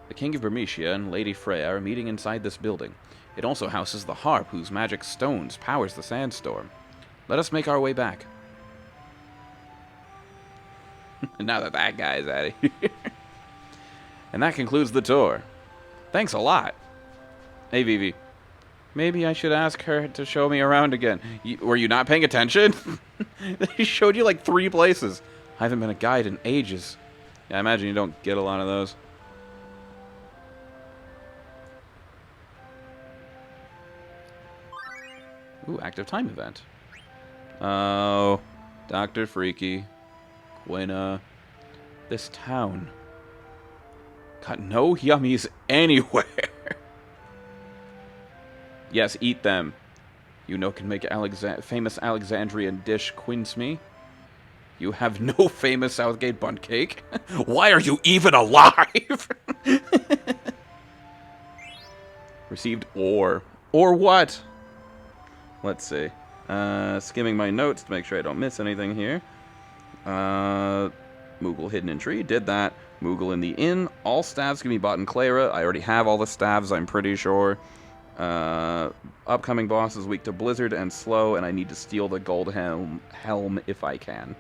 The King of Bermesia and Lady Freya are meeting inside this building. It also houses the harp whose magic stones powers the sandstorm. Let us make our way back. Now that that guy's out of here. And that concludes the tour. Thanks a lot. Hey, Vivi. Maybe I should ask her to show me around again. Were you not paying attention? They showed you like 3 places. I haven't been a guide in ages. Yeah, I imagine you don't get a lot of those. Ooh, active time event. Oh, Dr. Freaky. Quina. This town. Got no yummies anywhere. Yes, eat them. You know can make famous Alexandrian dish quinsme. You have no famous Southgate bun cake. Why are you even alive? Received ore. Or what? Let's see. Skimming my notes to make sure I don't miss anything here. Moogle hidden in tree. Did that. Moogle in the inn. All staves can be bought in Clara. I already have all the staves, I'm pretty sure. Upcoming boss is weak to blizzard and slow, and I need to steal the gold helm if I can.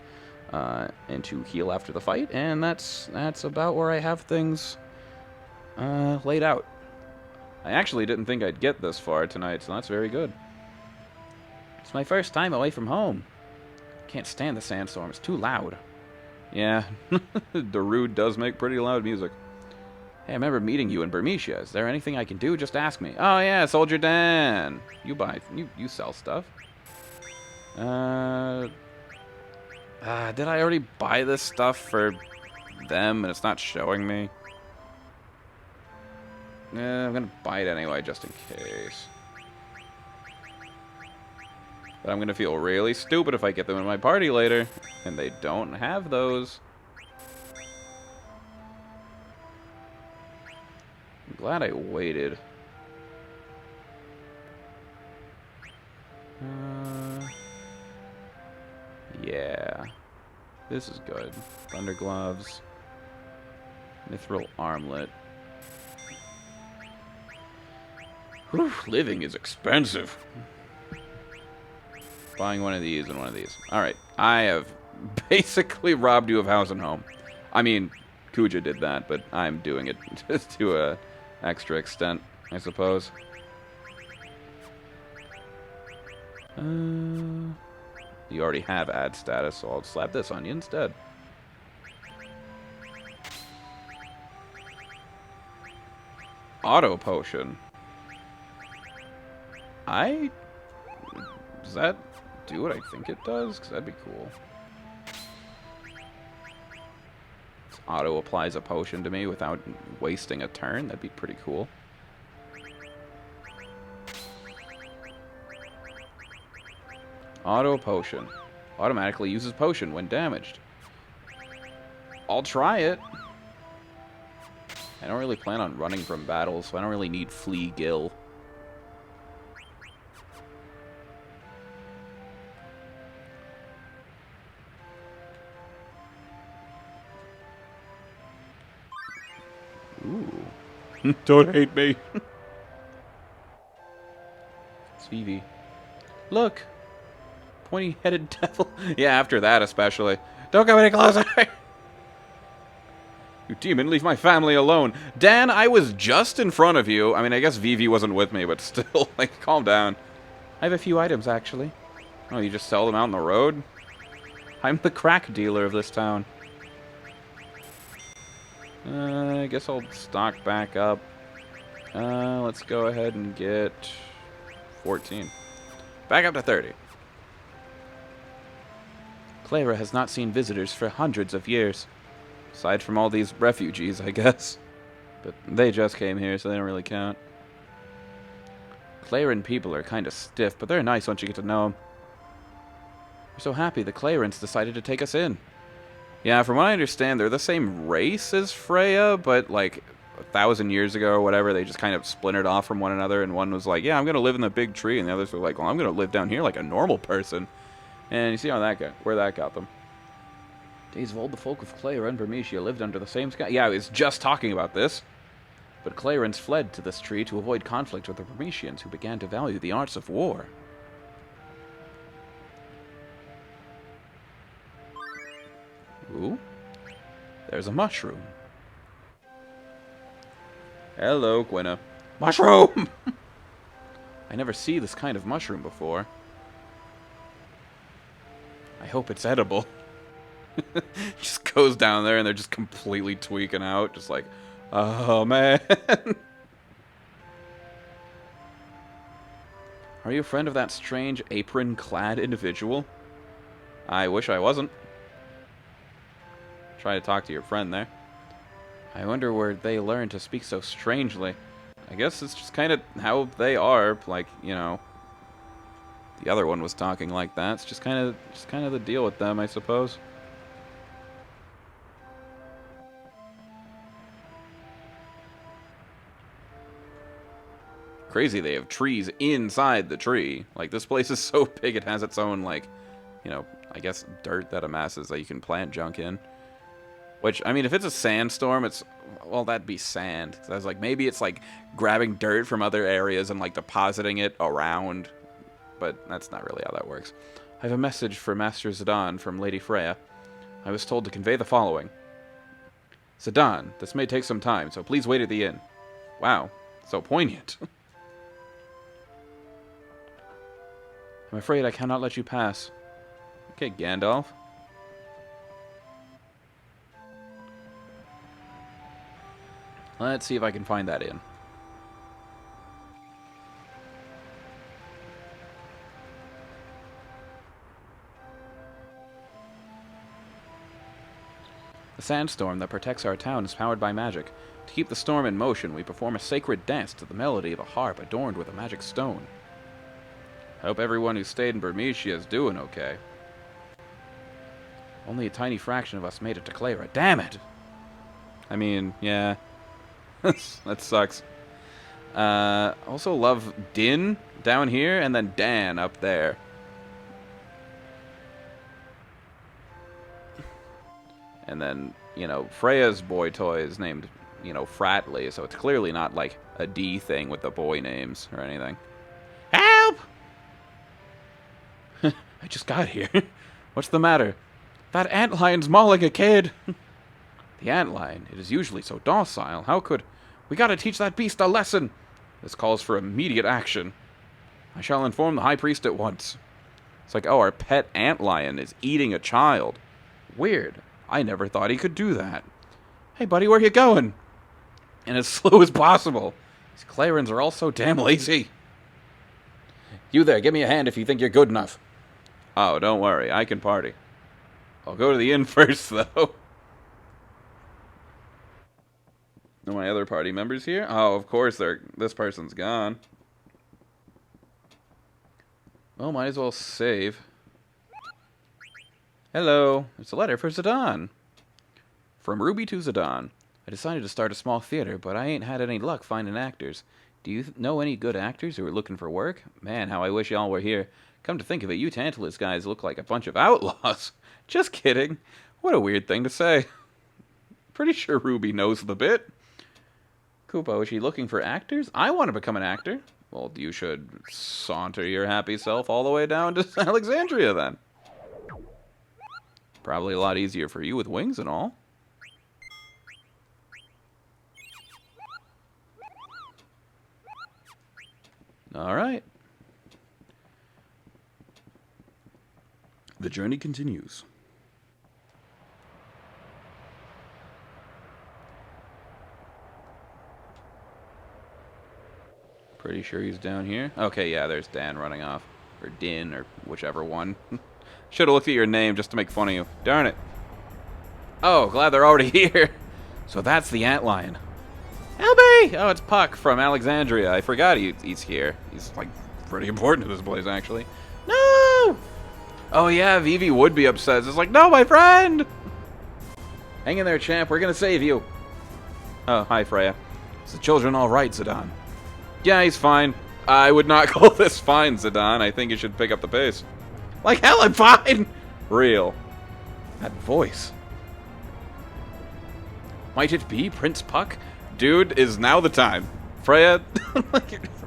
And to heal after the fight, and that's about where I have things laid out. I actually didn't think I'd get this far tonight, so that's very good. It's my first time away from home. Can't stand the sandstorm, it's too loud. Yeah, Darude does make pretty loud music. Hey, I remember meeting you in Bermesia. Is there anything I can do? Just ask me. Oh yeah, Soldier Dan. You sell stuff. Did I already buy this stuff for them and it's not showing me? I'm gonna buy it anyway, just in case. But I'm gonna feel really stupid if I get them in my party later, and they don't have those. I'm glad I waited. Yeah. This is good. Thunder gloves. Mithril armlet. Whew, living is expensive. Buying one of these and one of these. Alright, I have basically robbed you of house and home. I mean, Kuja did that, but I'm doing it just to a extra extent, I suppose. You already have ad status, so I'll slap this on you instead. Auto potion. Does that do what I think it does? Because that'd be cool. Auto applies a potion to me without wasting a turn. That'd be pretty cool. Auto potion. Automatically uses potion when damaged. I'll try it. I don't really plan on running from battles, so I don't really need Flea Gill. Ooh. Don't hate me. It's Vivi. Look! Pointy-headed devil. Yeah, after that especially. Don't go any closer! You demon, leave my family alone. Dan, I was just in front of you. I mean, I guess Vivi wasn't with me, but still, like, calm down. I have a few items, actually. Oh, you just sell them out on the road? I'm the crack dealer of this town. I guess I'll stock back up. Let's go ahead and get 14. Back up to 30. Clara has not seen visitors for hundreds of years. Aside from all these refugees, I guess. But they just came here, so they don't really count. Claren people are kind of stiff, but they're nice once you get to know them. We're so happy the Clarens decided to take us in. Yeah, from what I understand, they're the same race as Freya, but like 1,000 years ago or whatever, they just kind of splintered off from one another, and one was like, yeah, I'm going to live in the big tree, and the others were like, well, I'm going to live down here like a normal person. And you see how that got, where that got them. Days of old, the folk of Clara and Bermesia lived under the same sky. Yeah, I was just talking about this. But Clarens fled to this tree to avoid conflict with the Bermesians, who began to value the arts of war. Ooh. There's a mushroom. Hello, Quina. Mushroom! I never see this kind of mushroom before. I hope it's edible. Just goes down there and they're just completely tweaking out. Just like, oh man. Are you a friend of that strange apron-clad individual? I wish I wasn't. Try to talk to your friend there. I wonder where they learn to speak so strangely. I guess it's just kind of how they are. Like, you know, the other one was talking like that. It's just kind of the deal with them, I suppose. Crazy they have trees inside the tree. Like, this place is so big it has its own, like, you know, I guess dirt that amasses that you can plant junk in. Which, I mean, if it's a sandstorm, it's, well, that'd be sand. So I was like, maybe it's like grabbing dirt from other areas and like depositing it around. But that's not really how that works. I have a message for Master Zidane from Lady Freya. I was told to convey the following. Zidane, this may take some time, so please wait at the inn. Wow, so poignant. I'm afraid I cannot let you pass. Okay, Gandalf. Let's see if I can find that inn. The sandstorm that protects our town is powered by magic. To keep the storm in motion, we perform a sacred dance to the melody of a harp adorned with a magic stone. I hope everyone who stayed in Bermesia is doing okay. Only a tiny fraction of us made it to Clara. Damn it! I mean, yeah. That sucks. Also love Din down here, and then Dan up there. And then, you know, Freya's boy toy is named, you know, Fratley, so it's clearly not like a D thing with the boy names or anything. Help! I just got here. What's the matter? That antlion's mauling a kid. The antlion, it is usually so docile. How could... We gotta teach that beast a lesson. This calls for immediate action. I shall inform the high priest at once. It's like, oh, our pet antlion is eating a child. Weird. I never thought he could do that. Hey, buddy, where you going? And as slow as possible. These Clarans are all so damn lazy. You there, give me a hand if you think you're good enough. Oh, don't worry, I can party. I'll go to the inn first, though. Are my other party members here? Oh, of course, this person's gone. Well, might as well save. Hello, it's a letter for Zidane. From Ruby to Zidane. I decided to start a small theater, but I ain't had any luck finding actors. Do you know any good actors who are looking for work? Man, how I wish y'all were here. Come to think of it, you Tantalus guys look like a bunch of outlaws. Just kidding. What a weird thing to say. Pretty sure Ruby knows the bit. Koopa, is she looking for actors? I want to become an actor. Well, you should saunter your happy self all the way down to Alexandria, then. Probably a lot easier for you with wings and all. Alright. The journey continues. Pretty sure he's down here. Okay, yeah, there's Dan running off. Or Din, or whichever one. Should have looked at your name just to make fun of you. Darn it. Oh, glad they're already here. So that's the antlion. Help me! Oh, it's Puck from Alexandria. I forgot he's here. He's, like, pretty important to this place, actually. No! Oh, yeah, Vivi would be upset. It's like, no, my friend! Hang in there, champ. We're gonna save you. Oh, hi, Freya. Is the children all right, Zidane? Yeah, he's fine. I would not call this fine, Zidane. I think you should pick up the pace. Like hell, I'm fine! Real. That voice. Might it be Prince Puck? Dude, is now the time. Freya?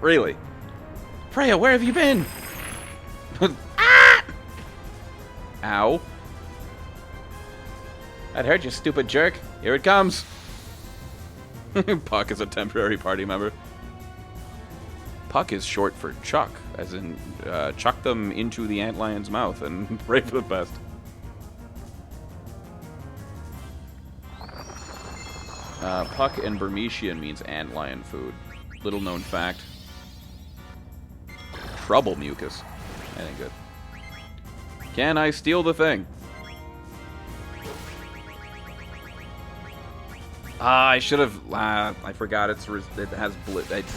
Really? Freya, where have you been? Ah! Ow. That hurt, you stupid jerk. Here it comes. Puck is a temporary party member. Puck is short for Chuck, as in chuck them into the antlion's mouth and pray for the best. Puck in Burmesian means antlion food. Little known fact. Trouble mucus. That ain't good. Can I steal the thing? I should have. I forgot. It has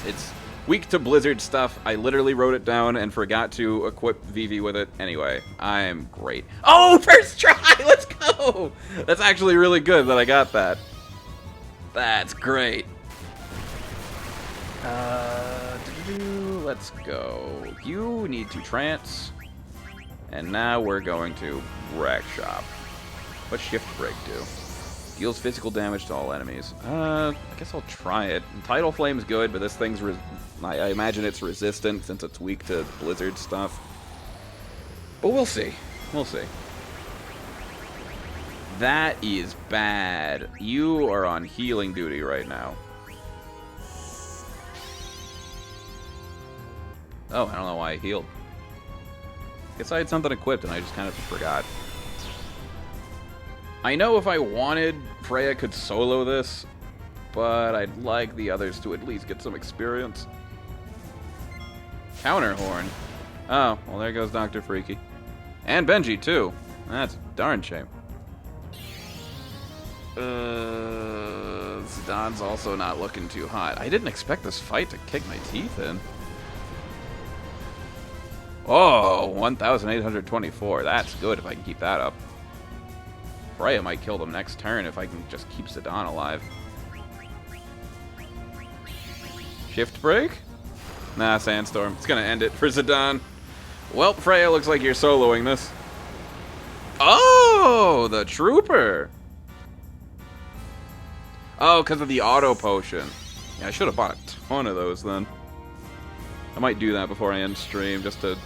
it's weak to blizzard stuff. I literally wrote it down and forgot to equip Vivi with it. Anyway, I am great. Oh, first try! Let's go! That's actually really good that I got that. That's great. Let's go. You need to trance. And now we're going to Wreck Shop. What's Shift Break do? Deals physical damage to all enemies. I guess I'll try it. Tidal Flame's good, but this thing's... I imagine it's resistant since it's weak to blizzard stuff. But we'll see. We'll see. That is bad. You are on healing duty right now. Oh, I don't know why I healed. Guess I had something equipped and I just kind of forgot. I know if I wanted, Freya could solo this, but I'd like the others to at least get some experience. Counter Horn. Oh, well there goes Dr. Freaky. And Benji, too. That's a darn shame. Zidane's also not looking too hot. I didn't expect this fight to kick my teeth in. Oh, 1,824. That's good if I can keep that up. Freya might kill them next turn if I can just keep Zidane alive. Shift break? Nah, Sandstorm. It's gonna end it for Zidane. Well, Freya, looks like you're soloing this. Oh, the Trooper! Oh, because of the auto potion. Yeah, I should have bought a ton of those then. I might do that before I end stream, just to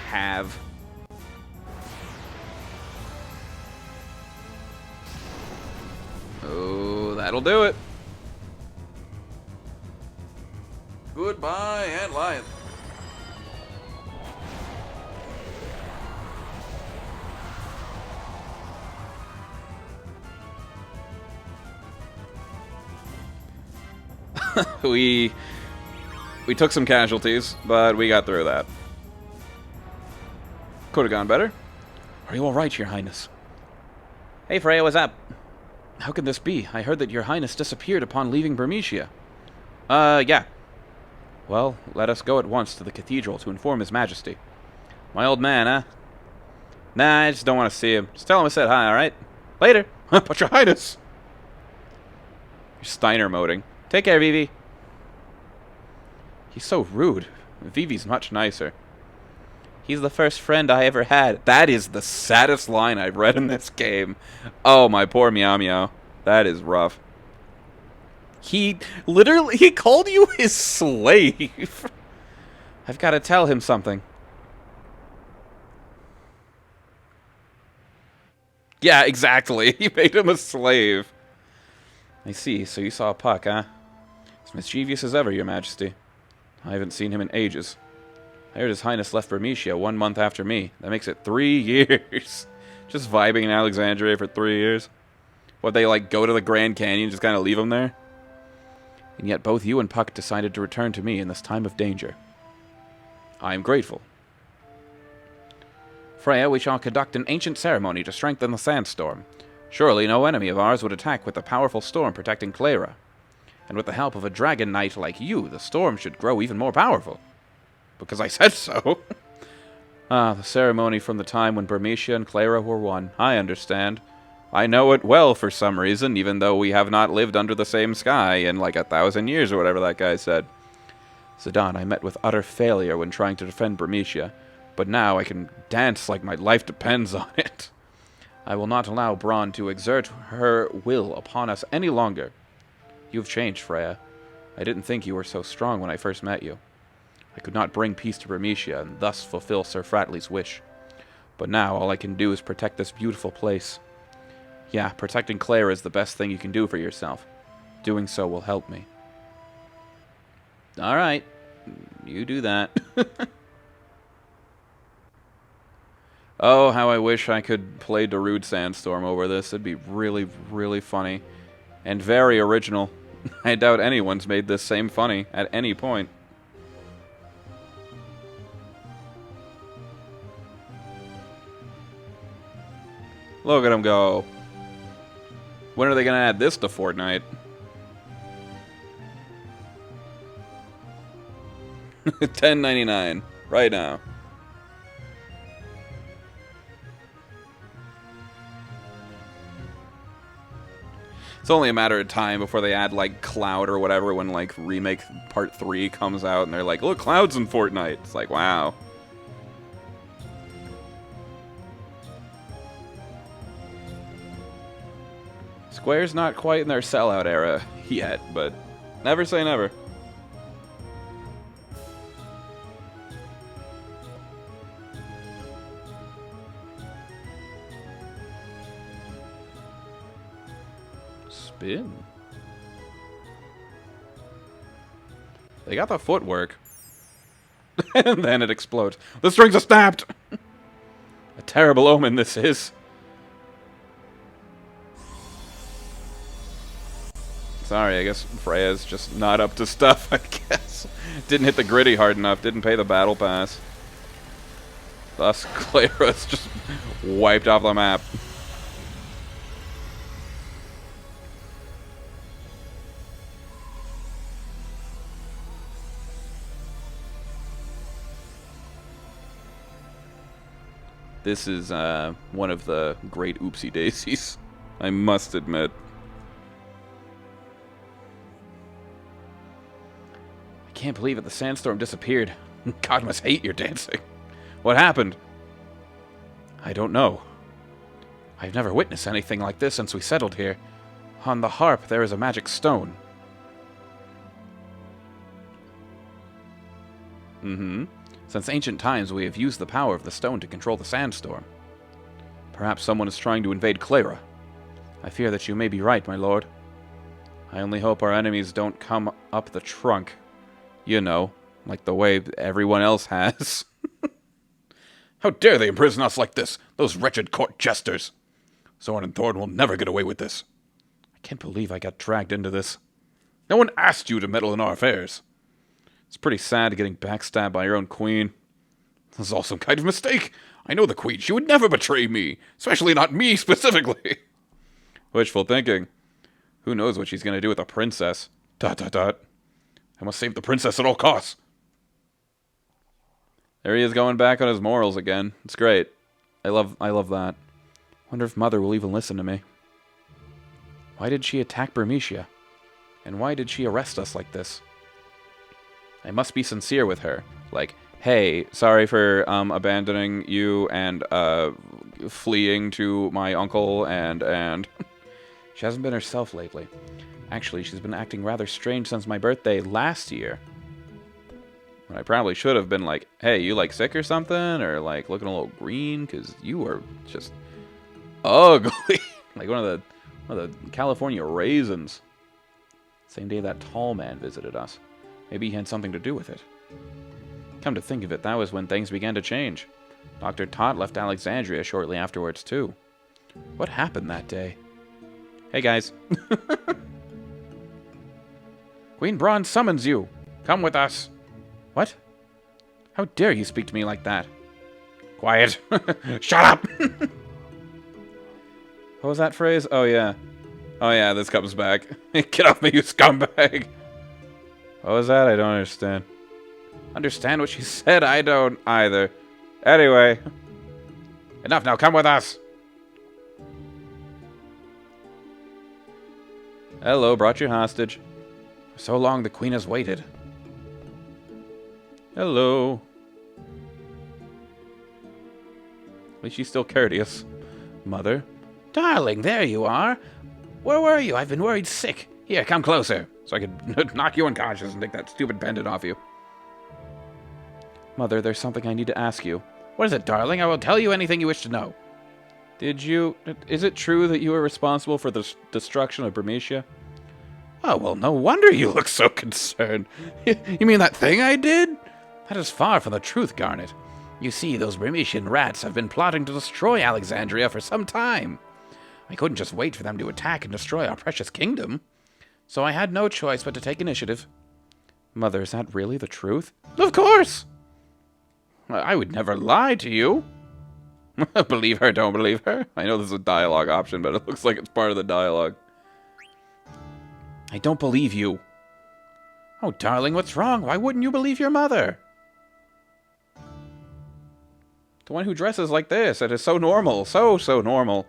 have. Oh, that'll do it. Goodbye, Ant Lion. we took some casualties, but we got through that. Could have gone better. Are you all right, Your Highness? Hey, Freya, what's up? How could this be? I heard that Your Highness disappeared upon leaving Bermesia. Yeah. Well, let us go at once to the cathedral to inform His Majesty. My old man, huh? Nah, I just don't want to see him. Just tell him I said hi, alright? Later. But Your Highness! You're Steiner moding. Take care, Vivi. He's so rude. Vivi's much nicer. He's the first friend I ever had. That is the saddest line I've read in this game. Oh, my poor Meow Meow. That is rough. He called you his slave. I've got to tell him something. Yeah, exactly. He made him a slave. I see. So you saw a Puck, huh? As mischievous as ever, Your Majesty. I haven't seen him in ages. I heard His Highness left Bermesia 1 month after me. That makes it 3 years. Just vibing in Alexandria for 3 years. What, they, like, go to the Grand Canyon and just kind of leave him there? And yet both you and Puck decided to return to me in this time of danger. I am grateful. Freya, we shall conduct an ancient ceremony to strengthen the sandstorm. Surely no enemy of ours would attack with the powerful storm protecting Clara. And with the help of a dragon knight like you, the storm should grow even more powerful. Because I said so. The ceremony from the time when Bermesia and Clara were one. I understand. I know it well for some reason, even though we have not lived under the same sky in like 1,000 years or whatever that guy said. Zidane, I met with utter failure when trying to defend Bermesia, but now I can dance like my life depends on it. I will not allow Braun to exert her will upon us any longer. You've changed, Freya. I didn't think you were so strong when I first met you. I could not bring peace to Bermesia and thus fulfill Sir Fratley's wish. But now all I can do is protect this beautiful place. Yeah, protecting Clara is the best thing you can do for yourself. Doing so will help me. Alright. You do that. Oh, how I wish I could play Darude Sandstorm over this. It'd be really, really funny. And very original. I doubt anyone's made this same funny at any point. Look at him go. When are they gonna add this to Fortnite? 10.99 right now. It's only a matter of time before they add, like, Cloud or whatever when, like, Remake Part 3 comes out and they're like, look, Cloud's in Fortnite. It's like, wow. Square's not quite in their sellout era yet, but never say never. Spin. They got the footwork. And then it explodes. The strings are snapped! A terrible omen this is. Sorry, I guess Freya's just not up to stuff, I guess. Didn't hit the gritty hard enough, didn't pay the battle pass. Thus, Clara's just wiped off the map. This is one of the great oopsie daisies, I must admit. I can't believe it, the sandstorm disappeared. God must hate your dancing. What happened? I don't know. I've never witnessed anything like this since we settled here. On the harp, there is a magic stone. Since ancient times, we have used the power of the stone to control the sandstorm. Perhaps someone is trying to invade Clara. I fear that you may be right, my lord. I only hope our enemies don't come up the trunk. You know, like the way everyone else has. How dare they imprison us like this, those wretched court jesters! Zorn and Thorn will never get away with this. I can't believe I got dragged into this. No one asked you to meddle in our affairs. It's pretty sad getting backstabbed by your own queen. This is all some kind of mistake. I know the queen. She would never betray me. Especially not me, specifically. Wishful thinking. Who knows what she's going to do with a princess. ... I must save the princess at all costs. There he is going back on his morals again. It's great. I love that. Wonder if Mother will even listen to me. Why did she attack Bermesia? And why did she arrest us like this? I must be sincere with her. Like, hey, sorry for abandoning you and fleeing to my uncle and She hasn't been herself lately. Actually, she's been acting rather strange since my birthday last year. And I probably should have been like, hey, you like sick or something? Or like looking a little green? Because you were just ugly. Like one of the California raisins. Same day that tall man visited us. Maybe he had something to do with it. Come to think of it, that was when things began to change. Dr. Tot left Alexandria shortly afterwards, too. What happened that day? Hey, guys. Queen Braun summons you. Come with us. What? How dare you speak to me like that? Quiet. Shut up! What was that phrase? Oh, yeah. Oh, yeah, this comes back. Get off me, you scumbag! What was that? I don't understand. Understand what she said? I don't either. Anyway. Enough now, come with us! Hello, brought you hostage. For so long the queen has waited. Hello. At least she's still courteous. Mother? Darling, there you are. Where were you? I've been worried sick. Here, come closer, so I could knock you unconscious and take that stupid pendant off you. Mother, there's something I need to ask you. What is it, darling? I will tell you anything you wish to know. Is it true that you were responsible for the destruction of Bermesia? Oh, well, no wonder you look so concerned. You mean that thing I did? That is far from the truth, Garnet. You see, those Bermesian rats have been plotting to destroy Alexandria for some time. I couldn't just wait for them to attack and destroy our precious kingdom. So I had no choice but to take initiative. Mother, is that really the truth? Of course! I would never lie to you. Believe her, don't believe her? I know this is a dialogue option, but it looks like it's part of the dialogue. I don't believe you. Oh, darling, what's wrong? Why wouldn't you believe your mother? The one who dresses like this. It is so normal. So normal.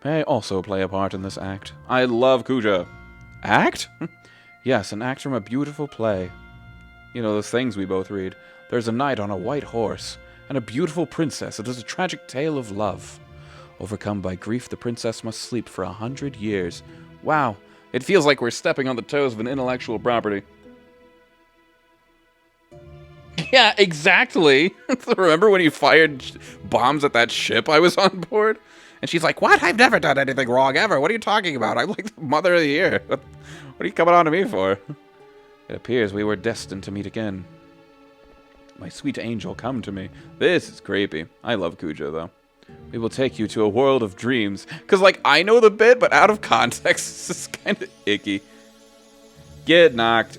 May I also play a part in this act? I love Kuja. Act? Yes, an act from a beautiful play. You know, those things we both read. There's a knight on a white horse, and a beautiful princess. It is a tragic tale of love. Overcome by grief, the princess must sleep for 100 years. Wow, it feels like we're stepping on the toes of an intellectual property. Yeah, exactly. Remember when you fired bombs at that ship I was on board? And she's like, what? I've never done anything wrong ever. What are you talking about? I'm like the mother of the year. What are you coming on to me for? It appears we were destined to meet again. My sweet angel, come to me. This is creepy. I love Kujo, though. We will take you to a world of dreams. Because, like, I know the bit, but out of context, this is kind of icky. Get knocked.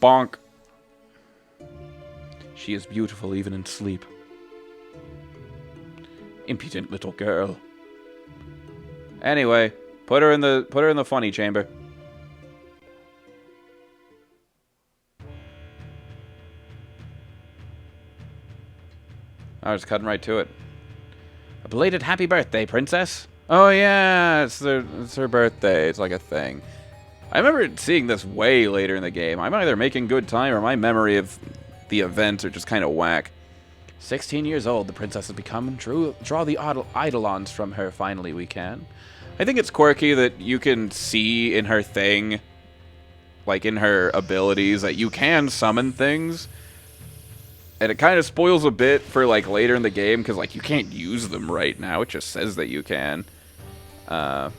Bonk. She is beautiful even in sleep. Impudent little girl. Anyway, put her in the funny chamber. I was cutting right to it. A belated happy birthday, princess. Oh yeah, it's her birthday. It's like a thing. I remember seeing this way later in the game. I'm either making good time or my memory of the events are just kind of whack. 16 years old, the princess has become. Draw the eidolons from her. Finally, we can. I think it's quirky that you can see in her thing, like in her abilities, that you can summon things. And it kind of spoils a bit for, like, later in the game, because, like, you can't use them right now. It just says that you can. I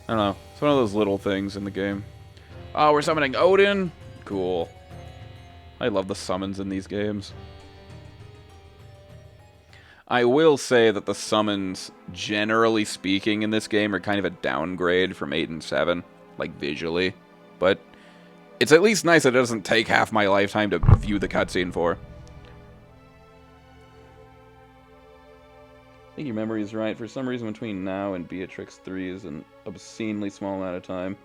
don't know. It's one of those little things in the game. Oh, we're summoning Odin? Cool. I love the summons in these games. I will say that the summons, generally speaking, in this game are kind of a downgrade from 8 and 7, like, visually. But it's at least nice that it doesn't take half my lifetime to view the cutscene for. I think your memory is right. For some reason, between now and Beatrix 3 is an obscenely small amount of time.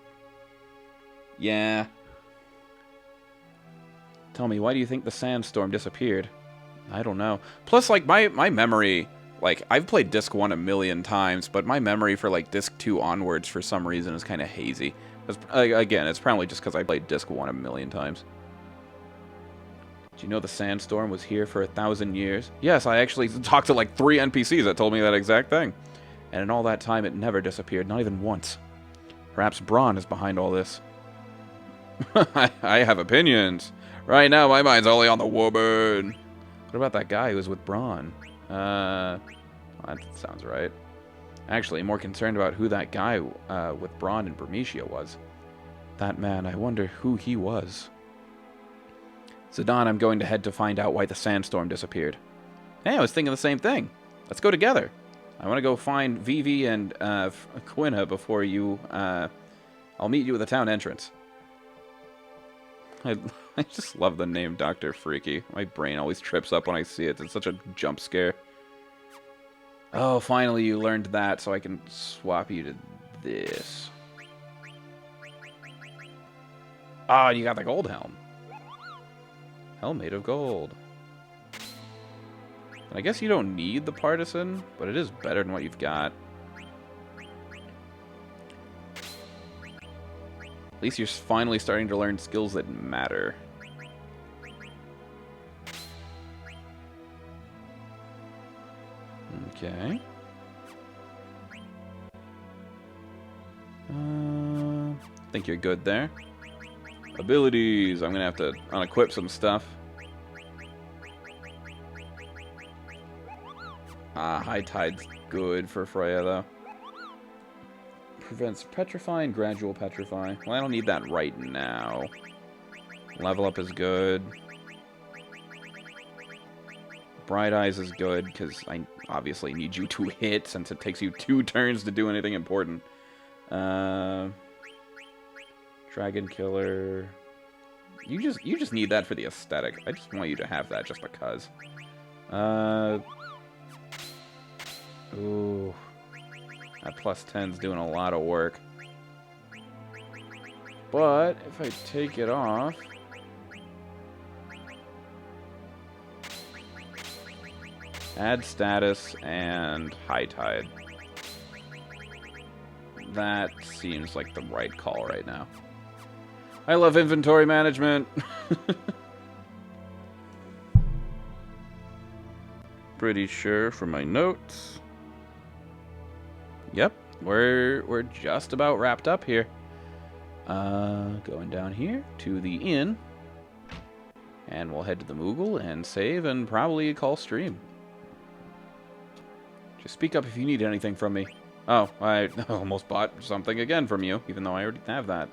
Yeah. Tell me, why do you think the sandstorm disappeared? I don't know. Plus, like, my memory, like, I've played Disc 1 a million times, but my memory for, like, Disc 2 onwards, for some reason, is kind of hazy. Again, it's probably just because I played Disc 1 a million times. Did you know the sandstorm was here for 1,000 years? Yes, I actually talked to, like, 3 NPCs that told me that exact thing. And in all that time, it never disappeared, not even once. Perhaps Braun is behind all this. I have opinions. Right now, my mind's only on the woman. What about that guy who was with Braun? That sounds right. Actually, I'm more concerned about who that guy with Braun and Bermesia was. That man, I wonder who he was. Zidane, I'm going to head to find out why the sandstorm disappeared. Hey, I was thinking the same thing. Let's go together. I want to go find Vivi and Quina before you... I'll meet you at the town entrance. I just love the name Dr. Freaky. My brain always trips up when I see it. It's such a jump scare. Oh, finally you learned that, so I can swap you to this. Ah, you got the gold helm. Helm made of gold. And I guess you don't need the partisan, but it is better than what you've got. At least you're finally starting to learn skills that matter. Okay. I think you're good there. Abilities. I'm going to have to unequip some stuff. High Tide's good for Freya, though. Prevents petrify and gradual petrify. Well, I don't need that right now. Level up is good. Bright Eyes is good, because I obviously need you to hit, since it takes you 2 turns to do anything important. Dragon Killer. You just need that for the aesthetic. I just want you to have that just because. Ooh. That plus 10's doing a lot of work. But if I take it off... Add status and high tide. That seems like the right call right now. I love inventory management. Pretty sure from my notes. Yep, we're just about wrapped up here. Going down here to the inn. And we'll head to the Moogle and save and probably call stream. Just speak up if you need anything from me. Oh, I almost bought something again from you, even though I already have that.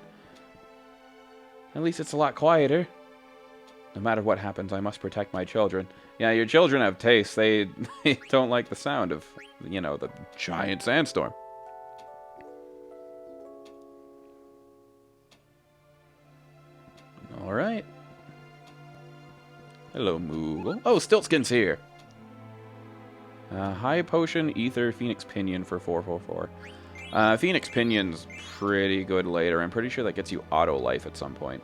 At least it's a lot quieter. No matter what happens, I must protect my children. Yeah, your children have taste. They don't like the sound of, you know, the giant sandstorm. Alright. Hello, Moogle. Oh, Stiltskin's here. High Potion, Ether, Phoenix Pinion for 444. Phoenix Pinion's pretty good later. I'm pretty sure that gets you auto life at some point.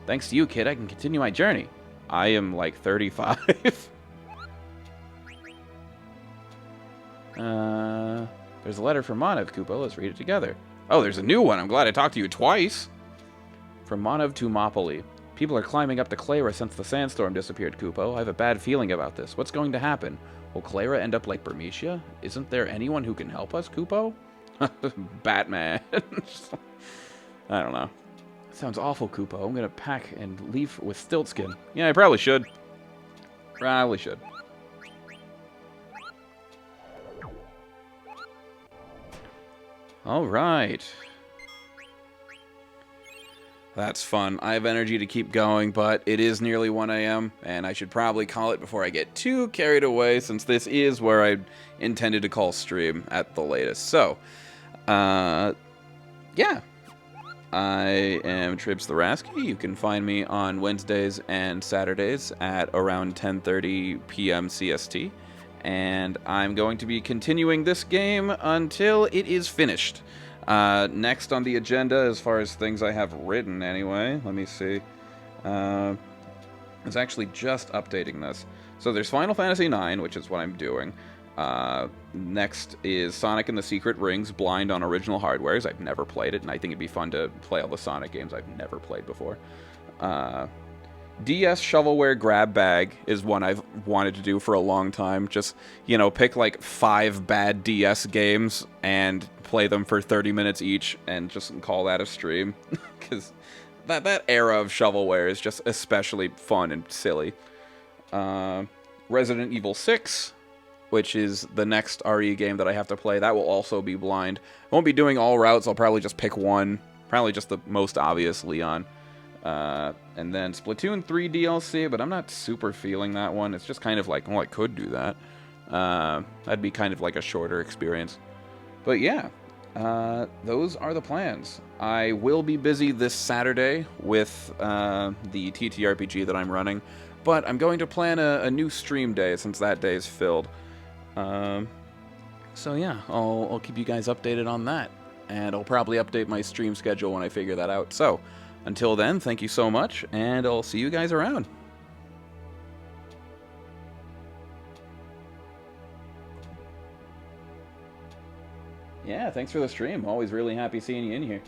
Thanks to you, kid, I can continue my journey. I am like 35. There's a letter from Manav, Koopa. Let's read it together. Oh, there's a new one. I'm glad I talked to you twice. From Manav to Mopoli. People are climbing up to Clara since the sandstorm disappeared, Koopo. I have a bad feeling about this. What's going to happen? Will Clara end up like Bermesia? Isn't there anyone who can help us, Koopo? Batman. I don't know. Sounds awful, Koopo. I'm gonna pack and leave with Stiltskin. Yeah, I probably should. Probably should. Alright. That's fun. I have energy to keep going, but it is nearly 1 a.m., and I should probably call it before I get too carried away, since this is where I intended to call stream at the latest. So, yeah. I am Tribs the Rasky. You can find me on Wednesdays and Saturdays at around 10:30 p.m. CST, and I'm going to be continuing this game until it is finished. Next on the agenda, as far as things I have written anyway, let me see. I was actually just updating this. So there's Final Fantasy IX, which is what I'm doing. Next is Sonic and the Secret Rings, blind on original hardwares. I've never played it, and I think it'd be fun to play all the Sonic games I've never played before. DS Shovelware Grab Bag is one I've wanted to do for a long time. Just, you know, pick like 5 bad DS games and play them for 30 minutes each and just call that a stream. Because that era of shovelware is just especially fun and silly. Resident Evil 6, which is the next RE game that I have to play. That will also be blind. I won't be doing all routes. I'll probably just pick one. Probably just the most obvious, Leon. And then Splatoon 3 DLC, but I'm not super feeling that one. It's just kind of like, well, I could do that. That'd be kind of like a shorter experience. But yeah, those are the plans. I will be busy this Saturday with the TTRPG that I'm running, but I'm going to plan a new stream day since that day is filled. So yeah, I'll keep you guys updated on that, and I'll probably update my stream schedule when I figure that out. So, until then, thank you so much, and I'll see you guys around. Yeah, thanks for the stream. Always really happy seeing you in here.